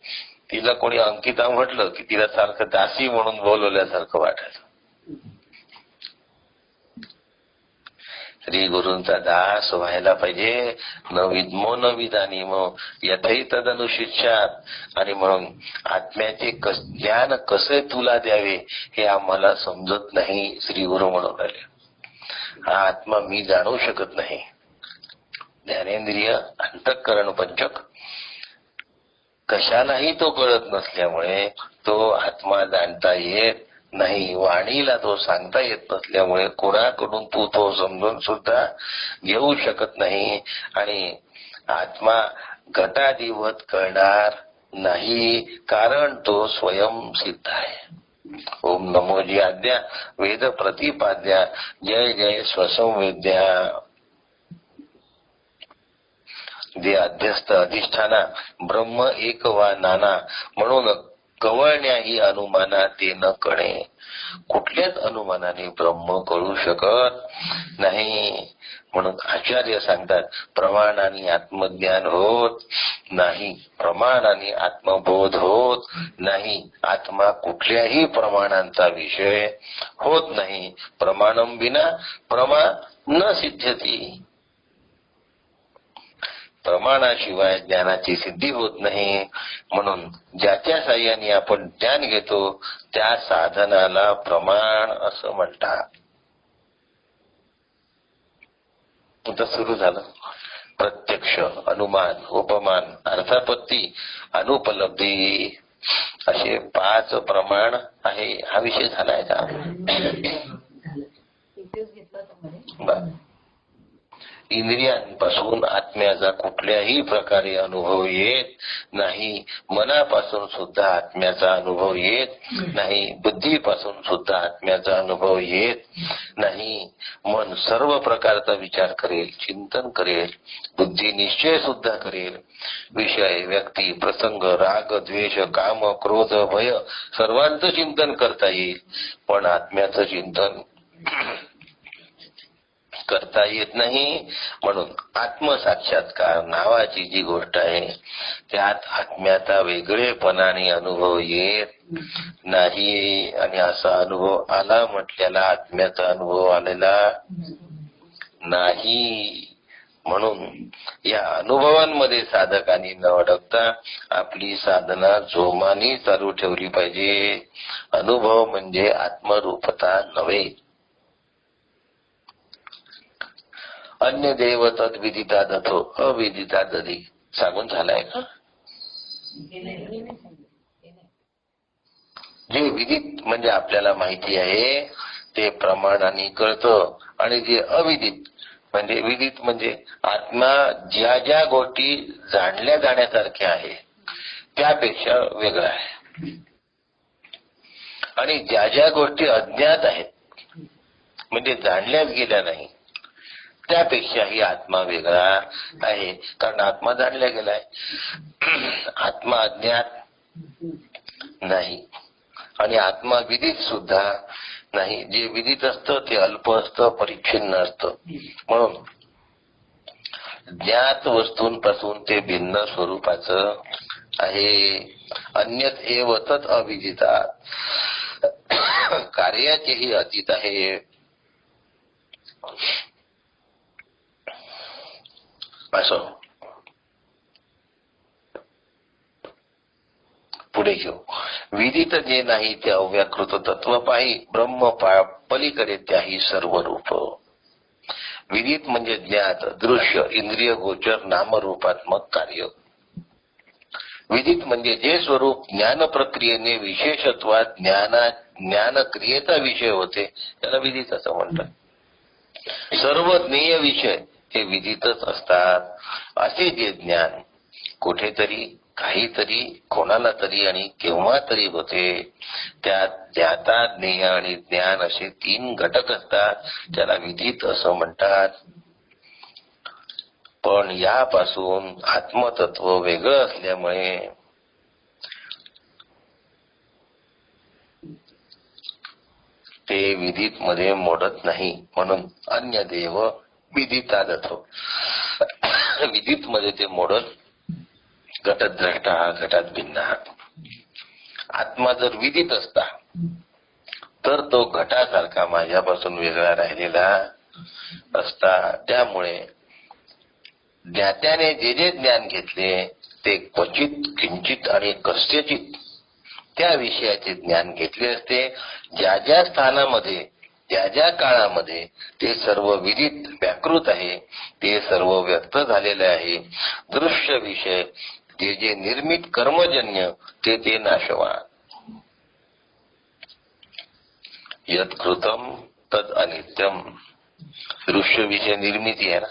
तिला कोणी अंकिता म्हटलं की तिला सारखं दासी म्हणून बोलवल्यासारखं वाटायचं. श्री गुरूंचा दास व्हायला पाहिजे. न विद्मो न विदानीमो यथै तदनुशिष्यात. आणि म्हणून आत्म्याचे ज्ञान कसे तुला द्यावे हे आम्हाला समजत नाही. श्री गुरु म्हणून राहिले, हा आत्मा मी जाणू शकत नाही. ज्ञानेंद्रिय अंतःकरण पंचक कशालाही तो कळत नसल्यामुळे तो आत्मा जाणता येत नाही. वाणीला तो सांगता येत नसल्यामुळे कोणाकडून तू तो समजून सुद्धा घेऊ शकत नाही. आणि आत्मा घटादिवत कळणार नाही, कारण तो स्वयंसिद्ध आहे. ओम नमो जी आद्या वेद प्रतिपाद्या जय जय स्वसंवेद्या. जे अध्यस्त अधिष्ठाना ब्रह्म एक वा नाना म्हणून कवळण्याही अनुमाना ते न कळे. कुठल्याच अनुमानाने ब्रह्म कळू शकत नाही. म्हणून आचार्य सांगतात प्रमाणाने आत्मज्ञान होत नाही, प्रमाणाने आत्मबोध होत नाही. आत्मा कुठल्याही प्रमाणांचा विषय होत नाही. प्रमाणम विना प्रमा न सिद्ध्यती. प्रमाणाशिवाय ज्ञानाची सिद्धी होत नाही. म्हणून ज्याच्या साह्याने आपण ज्ञान घेतो त्या साधनाला प्रमाण असं म्हणतात. आता सुरू झालं प्रत्यक्ष, अनुमान, उपमान, अर्थापत्ती, अनुपलब्धी असे 5 प्रमाण आहे. हा विषय झालाय का? इंद्रियांपासून आत्म्याचा कुठल्याही प्रकारे अनुभव येत नाही. मनापासून सुद्धा आत्म्याचा अनुभव येत नाही. बुद्धीपासून सुद्धा आत्म्याचा अनुभव येत नाही. मन सर्व प्रकारचा विचार करेल, चिंतन करेल, बुद्धी निश्चय सुद्धा करेल. विषय, व्यक्ती, प्रसंग, राग, द्वेष, काम, क्रोध, भय सर्वांचं चिंतन करता येईल, पण आत्म्याचं चिंतन करता येत नाही. म्हणून आत्मसाक्षात्कार नावाची जी गोष्ट आहे त्यात आत्म्याचा वेगळेपणाने अनुभव येत नाही. आणि असा अनुभव आला म्हटल्याला आत्म्याचा अनुभव आलेला नाही. म्हणून या अनुभवांमध्ये साधकांनी न अडकता आपली साधना जोमाने चालू ठेवली पाहिजे. अनुभव म्हणजे आत्मरूपता नव्हे. अन्य देव तद विदिता दथो अविदिता दधी सांगून झालाय का? जे विदित म्हणजे आपल्याला माहिती आहे ते प्रमाणाने कळतं, आणि जे अविदित म्हणजे विदित म्हणजे आत्मा ज्या ज्या गोष्टी जाणल्या जाण्यासारख्या आहे त्यापेक्षा वेगळा आहे, आणि ज्या ज्या गोष्टी अज्ञात आहेत म्हणजे जाणल्याच गेल्या नाही त्यापेक्षाही आत्मा वेगळा आहे. कारण आत्मा जाणल्या गेलाय, आत्मा अज्ञात नाही, आणि आत्मा विदित सुद्धा नाही. जे विदित असतं ते अल्प असतं, परिच्छिन्न असतं. म्हणून ज्ञात वस्तूंपासून ते भिन्न स्वरूपाचं आहे. अन्यत एव तत् अविदिता कार्याचेही अतीत आहे. असं पुढे घेऊ. विदित जे नाही ते अव्याकृत तत्व पाही, ब्रह्म पलीकडे त्याही सर्व रूप. विदित म्हणजे ज्ञात, दृश्य, इंद्रिय गोचर, नामरूपात्मक कार्य. विदित म्हणजे जे स्वरूप ज्ञान प्रक्रियेने विशेषत्वात ज्ञान क्रियेचा विषय होते त्याला विदित असं म्हणतात. सर्व ज्ञेय विषय हे विदितच असतात. असे जे ज्ञान कुठेतरी, काहीतरी, कोणाला तरी आणि केव्हा तरी होते त्यात ज्ञाता, ज्ञेय आणि ज्ञान असे 3 घटक असतात, त्याला विदित असं म्हणतात. पण यापासून आत्मतत्व वेगळं असल्यामुळे ते विदित मध्ये मोडत नाही. म्हणून अन्य देव विदिता दथो विदित मध्ये ते मोडत घटद्रष्टा घटात भिन्न. आत्मा जर विदित असता तर तो घटासारखा माझ्यापासून वेगळा राहिलेला असता. त्यामुळे ज्ञात्याने जे जे ज्ञान घेतले ते क्वचित, किंचित आणि कस्यचित त्या विषयाचे ज्ञान घेतले असते. ज्या ज्या स्थानामध्ये, ज्या ज्या काळामध्ये ते सर्व विदित व्याकृत आहे, ते सर्व व्यक्त झालेले आहे. दृश्य विषय जे जे निर्मित कर्मजन्य ते नाशवान. यत् कृतम तद अनित्यम. दृश्य विषय निर्मिती आहे ना,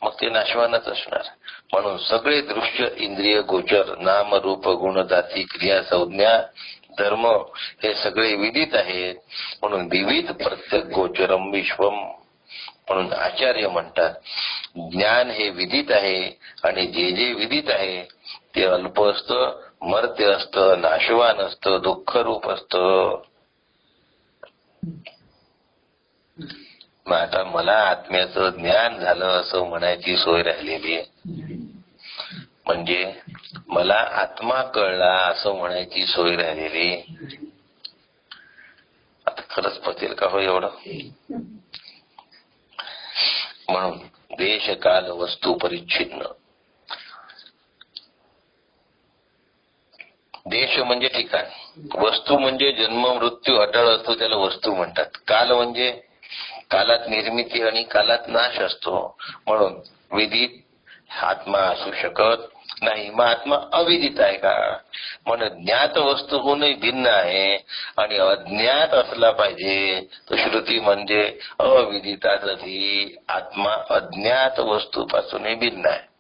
मग ते नाशवानच असणार. म्हणून सगळे दृश्य, इंद्रिय गोचर, नाम, रूप, गुण, जाती, क्रिया, संज्ञा, धर्म हे सगळे विदित आहेत. म्हणून विविध प्रत्येक गोचरम विश्वम. म्हणून आचार्य म्हणतात ज्ञान हे विदित आहे, आणि जे जे विदित आहे ते अल्प असतं, मर्त्य असतं, नाशवान असतं, दुःखरूप असतं. मग आता मला आत्म्याचं ज्ञान झालं असं म्हणायची सोय राहिलेली आहे, म्हणजे मला आत्मा कळला असं म्हणायची सोय राहिलेली. आता खरंच पटेल का हो एवढं? म्हणून देश, काल, वस्तू परिच्छिन्न. देश म्हणजे ठिकाण, वस्तू म्हणजे जन्म मृत्यू अटळ असतो त्याला वस्तू म्हणतात. काल म्हणजे कालात निर्मिती आणि कालात नाश असतो. म्हणून विदित आत्मा असू शकत नाही. मग आत्मा अविदित आहे का? म्हणून ज्ञात वस्तूहूनही भिन्न आहे आणि अज्ञात असला पाहिजे. तर श्रुती म्हणजे अविदितातही आत्मा अज्ञात वस्तूपासूनही भिन्न आहे.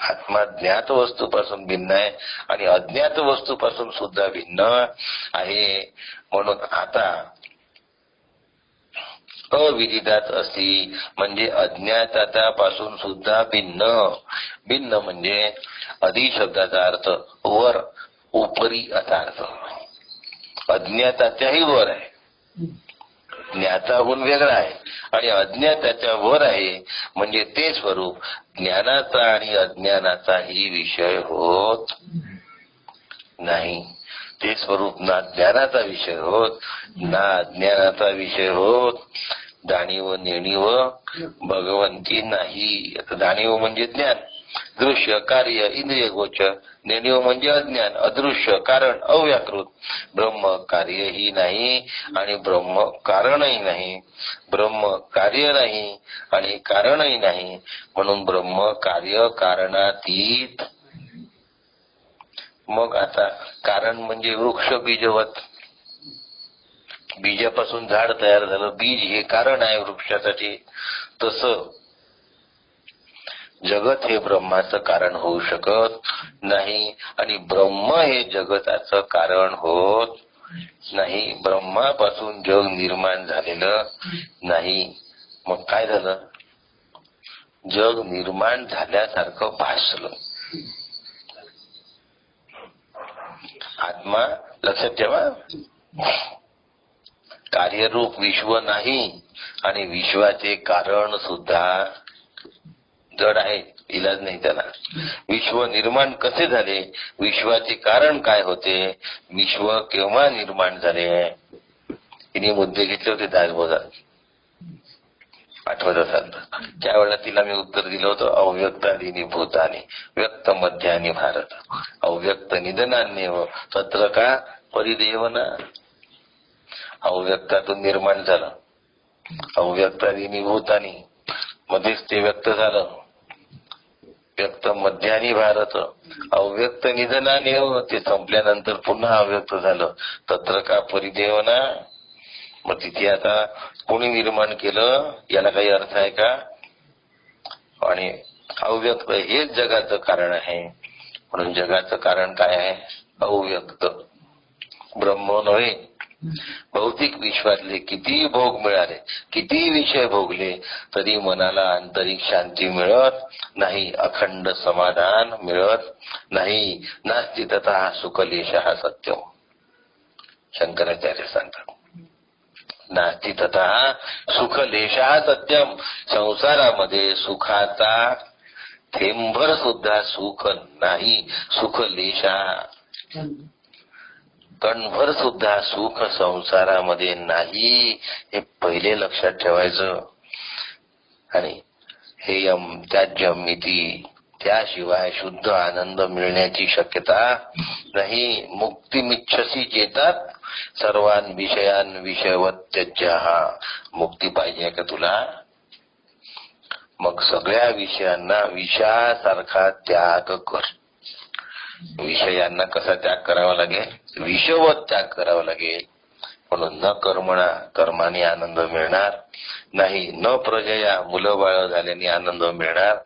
आत्मा ज्ञात वस्तूपासून भिन्न आहे आणि अज्ञात वस्तूपासून सुद्धा भिन्न आहे. म्हणून आता अविदितात असी म्हणजे अज्ञातापासून सुद्धा भिन्न. भिन्न म्हणजे अधि शब्दाचा अर्थ वर, उपरी असा अर्थ. अज्ञाताच्याही वर आहे, ज्ञाताहून वेगळा आहे आणि अज्ञाताच्या वर आहे. म्हणजे ते स्वरूप ज्ञानाचा आणि अज्ञानाचाही विषय होत नाही. ते स्वरूप ना ज्ञानाचा विषय होत ना अज्ञानाचा विषय होत. जाणीव नेणीव भगवंती नाही. आता जाणीव म्हणजे ज्ञान, दृश्य, कार्य, इंद्रिय गोचर. नेणीव म्हणजे अज्ञान, अदृश्य, कारण, अव्याकृत. ब्रह्म कार्यही नाही आणि ब्रह्म कारणही नाही. ब्रह्म कार्य नाही आणि कारणही नाही. म्हणून ब्रह्म कार्य कारणातीत. मग आता कारण म्हणजे वृक्ष बीजवत. बीजापासून झाड तयार झालं, बीज हे कारण आहे वृक्षासाठी. तसं जगत हे ब्रह्माचं कारण होऊ शकत नाही आणि ब्रह्म हे जगताचं कारण होत नाही. ब्रह्मापासून जग निर्माण झालेलं नाही. मग काय झालं? जग निर्माण झाल्यासारखं भासलं. आत्मा लक्षात ठेवा, कार्यरूप विश्व नाही आणि विश्वाचे कारण सुद्धा जड आहे, इलाज नाही त्याला. विश्व निर्माण कसे झाले, विश्वाचे कारण काय होते, विश्व केव्हा निर्माण झाले, तिने मुद्दे घेतले होते दासबोधात, आठवत असाल तर. त्यावेळेला तिला मी उत्तर दिलं होतं, अव्यक्तादीनी भूतानी व्यक्त मध्यानी भारत अव्यक्त निधनान्येव तत्र का परिदेवना. अव्यक्तातून निर्माण झालं, अव्यक्तादीनी भूतानी मध्येच ते व्यक्त झालं, व्यक्त मध्यानी भारत अव्यक्त निधनान्येव ते संपल्यानंतर पुन्हा अव्यक्त झालं. तत्र का परिदेवना. मग तिथे आता कोणी निर्माण केलं याला काही अर्थ आहे का? आणि अव्यक्त हेच जगाचं कारण आहे. म्हणून जगाचं कारण काय आहे? अव्यक्त, ब्रह्म नव्हे. भौतिक विश्वातले किती भोग मिळाले, किती विषय भोगले, तरी मनाला आंतरिक शांती मिळत नाही, अखंड समाधान मिळत नाही. नास्ति तथा सुखलेशः सत्यम. शंकराचार्य सांगतात, नास्ति तथा सुखलेशः सत्यम. संसारामध्ये सुखाचा थेंभर सुद्धा सुख नाही. सुखलेशः कणभर सुद्धा सुख संसारामध्ये नाही, हे पहिले लक्षात ठेवायचं. आणि हेयम त्याज्यम इति, त्याशिवाय शुद्ध आनंद मिळण्याची शक्यता नाही. मुक्तिमिच्छसी चेतात सर्वान विषयान विषयवत त्यज्यः. मुक्ती पाहिजे का तुला? मग सगळ्या विषयांना विषयासारखा त्याग कर. विषयांना कसा त्याग करावा लागेल? विषवत त्याग करावा लागेल. म्हणून न कर्मणा कर्माने आनंद मिळणार नाही, न प्रजया मुलं बाळ झाल्याने आनंद मिळणार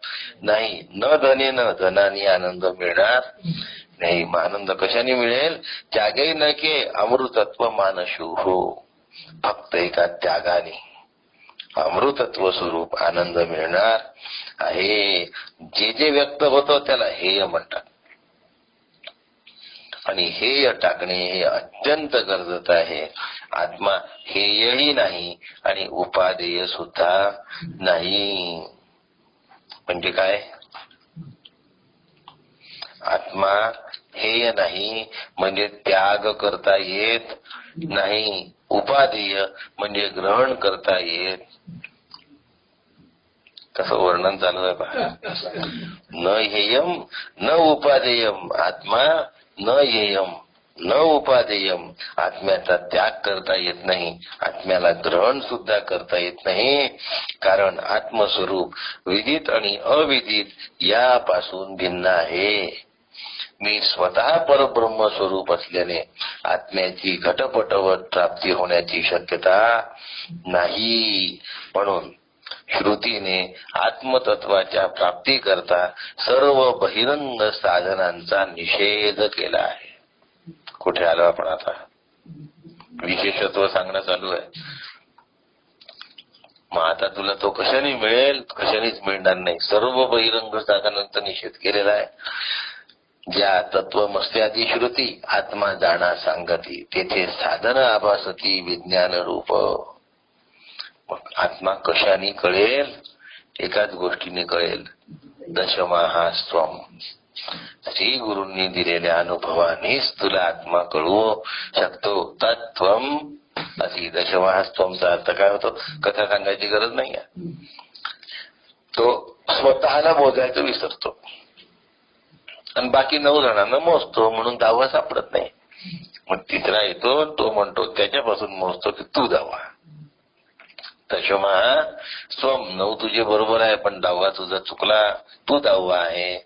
नाही, न धनेन धनाने आनंद मिळणार नाही. मग आनंद कशाने मिळेल? त्यागे न के अमृतत्व मानशु हो. फक्त एका त्यागाने अमृतत्व स्वरूप आनंद मिळणार आहे. जे जे व्यक्त होतं त्याला हेय म्हणतात. आणि हेय टाकणे हे अत्यंत गरजेचं आहे. आत्मा हेयही नाही आणि उपादेय सुद्धा नाही. म्हणजे काय? आत्मा हेय नाही म्हणजे त्याग करता येत नाही. उपादेय म्हणजे ग्रहण करता येत. कसं वर्णन चालू आहे पहा. न हेयम न उपादेयम. आत्मा न हेयम न उपादेयम, आत्म्याचा त्याग करता येत नाही, आत्म्याला ग्रहण सुद्धा करता येत नाही. कारण आत्मस्वरूप विदित आणि अविदित यापासून भिन्न आहे. मी स्वतः परब्रह्म स्वरूप असल्याने आत्म्याची घटपटवत प्राप्ती होण्याची शक्यता नाही. म्हणून श्रुतीने आत्मतत्वाच्या प्राप्ती करता सर्व बहिरंग साधनांचा निषेध केला आहे. कुठे आलो आपण आता? विशेषत्व सांगणं चालू आहे. मग आता तुला तो कशाने मिळेल? कशानेच मिळणार नाही. सर्व बहिरंग साधनांचा निषेध केलेला आहे. ज्या तत्वमस्यादी श्रुती आत्मा जाणा सांगती, तेथे साधन आभासती विज्ञान रूप. मग आत्मा कशाने कळेल? एकाच गोष्टीने कळेल, दशमाहा स्वम. श्री गुरूंनी दिलेल्या अनुभवानेच तुला आत्मा कळवू शकतो. तत्वम अशी दशमाहा स्वमचा अर्थ काय होतो? कथा सांगायची गरज नाही आहे. तो स्वतःला मोजायचं विसरतो आणि बाकी 9 जणांना मोजतो, म्हणून 10वा सापडत नाही. मग तिसरा येतो, तो म्हणतो त्याच्यापासून मोजतो की तू 10वा. दशमाहा स्वम, 9 तुझे बरोबर आहे, पण 10वा तुझा चुकला, तू 10वा आहे.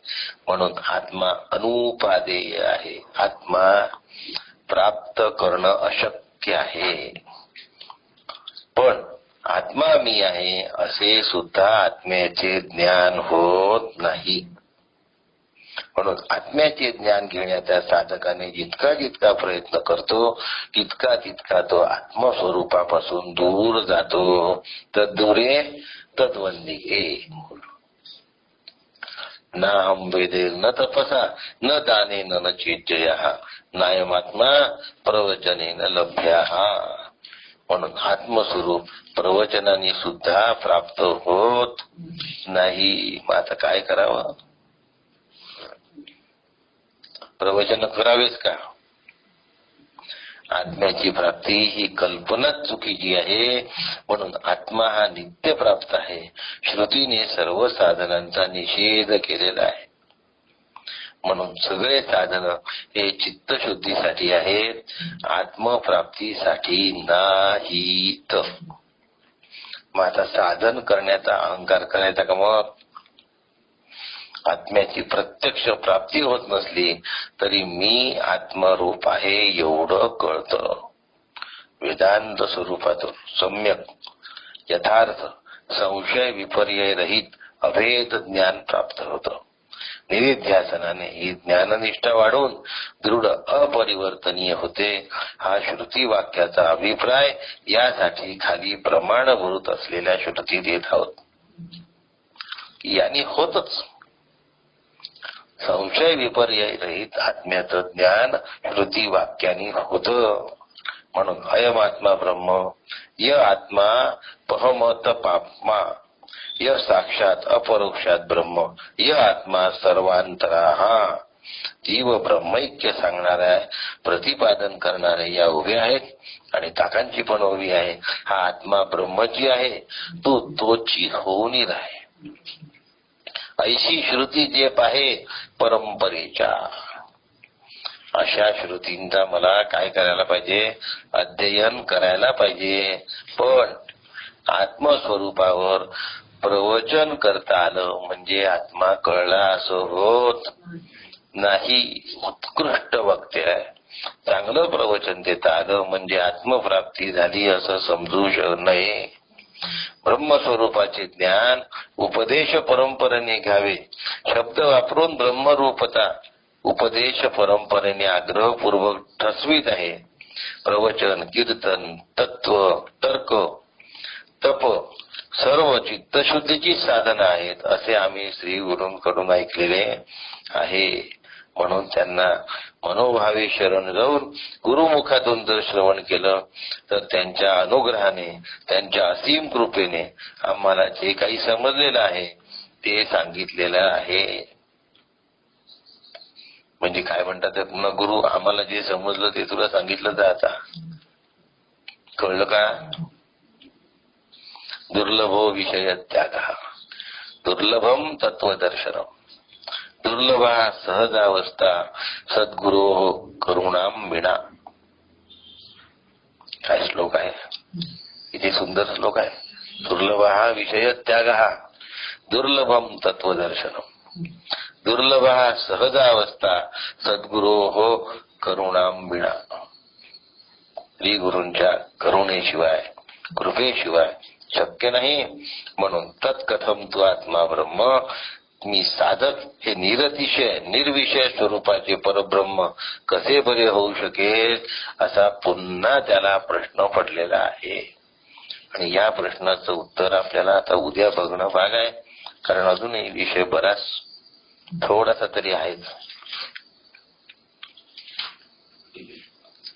म्हणून आत्मा अनुपादेय आहे. आत्मा प्राप्त करणं अशक्य आहे. पण आत्मा मी आहे असे सुद्धा आत्म्याचे ज्ञान होत नाही. म्हणून आत्म्याचे ज्ञान घेण्याच्या साधकाने जितका जितका प्रयत्न करतो तितका तितका तो आत्मस्वरूपापासून दूर जातो. तद्दूरे तद्वंदिके. ना हम वेदे न तपसा न दानेन न चेज्जया नायमात्मा प्रवचनेन लभ्याः. म्हणून आत्मस्वरूप प्रवचनाने सुद्धा प्राप्त होत नाही. मग आता काय करावं? प्रवचन करावेच का? आत्म्याची प्राप्ती ही कल्पनाच चुकीची आहे. म्हणून आत्मा हा नित्य प्राप्त आहे. श्रुतीने सर्व साधनांचा निषेध केलेला आहे. म्हणून सगळे साधन हे चित्तशुद्धीसाठी आहेत, आत्मप्राप्तीसाठी नाहीत. मग आता साधन करण्याचा अहंकार करायचा का? मग आत्म्याची प्रत्यक्ष प्राप्ती होत नसली तरी मी आत्मरूप आहे एवढं कळतं. वेदांत स्वरूपातून सम्यक यथार्थ संशय विपर्यय रहित अभेद ज्ञान प्राप्त होतं. निधिध्यासनाने ही ज्ञाननिष्ठा वाढून दृढ अपरिवर्तनीय होते. हा श्रुती वाक्याचा अभिप्राय. यासाठी खाली प्रमाणभूत असलेल्या श्रुती देत आहोत. यानी होतच संशय विपर्यय रहित आत्म्याचं ज्ञान श्रुती वाक्याने होतं. म्हणून अयम आत्मा ब्रह्म, य आत्मा पहमत पापमा, य साक्षात अपरोक्षात ब्रह्म, य आत्मा सर्वांतराः. जीव ब्रह्मैक्य सांगणाऱ्या प्रतिपादन करणारे या उभे आहेत आणि ताकांची पण उभी आहे. हा आत्मा ब्रह्मची आहे, तू तोची होऊन राहे. ऐशी श्रुती जे पाहे परंपरेच्या. अशा श्रुतींचा मला काय करायला पाहिजे? अध्ययन करायला पाहिजे. पण आत्मस्वरूपावर प्रवचन करता आलं म्हणजे आत्मा कळला असं होत नाही. उत्कृष्ट वक्ते आहे, चांगलं प्रवचन देता आलं म्हणजे आत्मप्राप्ती झाली असं समजू नये. ब्रह्मस्वरूपाचे ज्ञान उपदेश परंपरेने घ्यावे. शब्द वापरून ब्रह्मरूपता उपदेश परंपरेने आग्रहपूर्वक ठसवीत आहे. प्रवचन, कीर्तन, तत्व, तर्क, तप सर्व चित्तशुद्धीची साधनं आहेत असे आम्ही श्री गुरूंकडून ऐकलेले आहे. म्हणून त्यांना मनोभावे शरण जाऊन गुरुमुखातून जर श्रवण केलं तर त्यांच्या अनुग्रहाने, त्यांच्या असीम कृपेने आम्हाला जे काही समजलेलं आहे ते सांगितलेलं आहे. म्हणजे काय म्हणतात पुन्हा, गुरु आम्हाला जे समजलं ते तुला सांगितलं तर आता कळलं का? दुर्लभो विषय त्याग, दुर्लभम तत्वदर्शनम, दुर्लभा सहजावस्था सद्गुरो करुणाम विना. काय श्लोक आहे, किती सुंदर श्लोक आहे. दुर्लभ हा विषय त्याग हा दुर्लभम तत्वदर्शनम. दुर्लभ हा सहजावस्था सद्गुरो हो करुणाम विना. श्री गुरूंच्या करुणेशिवाय कृपेशिवाय शक्य नाही. म्हणून तत्कथम तू आत्मा ब्रह्म, मी साधक हे निरतिशय निर्विषय स्वरूपाचे परब्रह्म कसे बरे होऊ शकेल असा पुन्हा त्याला प्रश्न पडलेला आहे. आणि या प्रश्नाचं उत्तर आपल्याला आता उद्या बघणं भाग आहे. कारण अजूनही विषय बराच थोडासा तरी आहेच.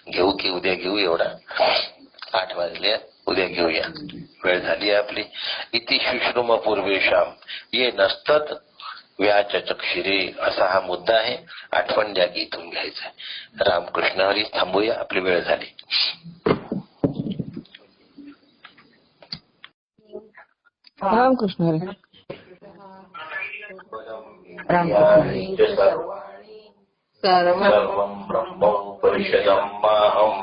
घेऊ की उद्या घेऊ, एवढा 8 वाजले, उद्या घेऊया, वेळ झाली आपली. इति शुश्रुम पूर्वेशाम ये नसतात व्याचक्षिरे असा हा मुद्दा आहे. आठवण द्या की इथून घ्यायचा आहे. रामकृष्ण हरी. थांबूया, आपली वेळ झाली. रामकृष्ण हरी. सर्वं ब्रह्मोपनिषदं माहं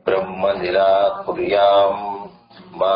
ब्रह्म निराकुर्याम् मा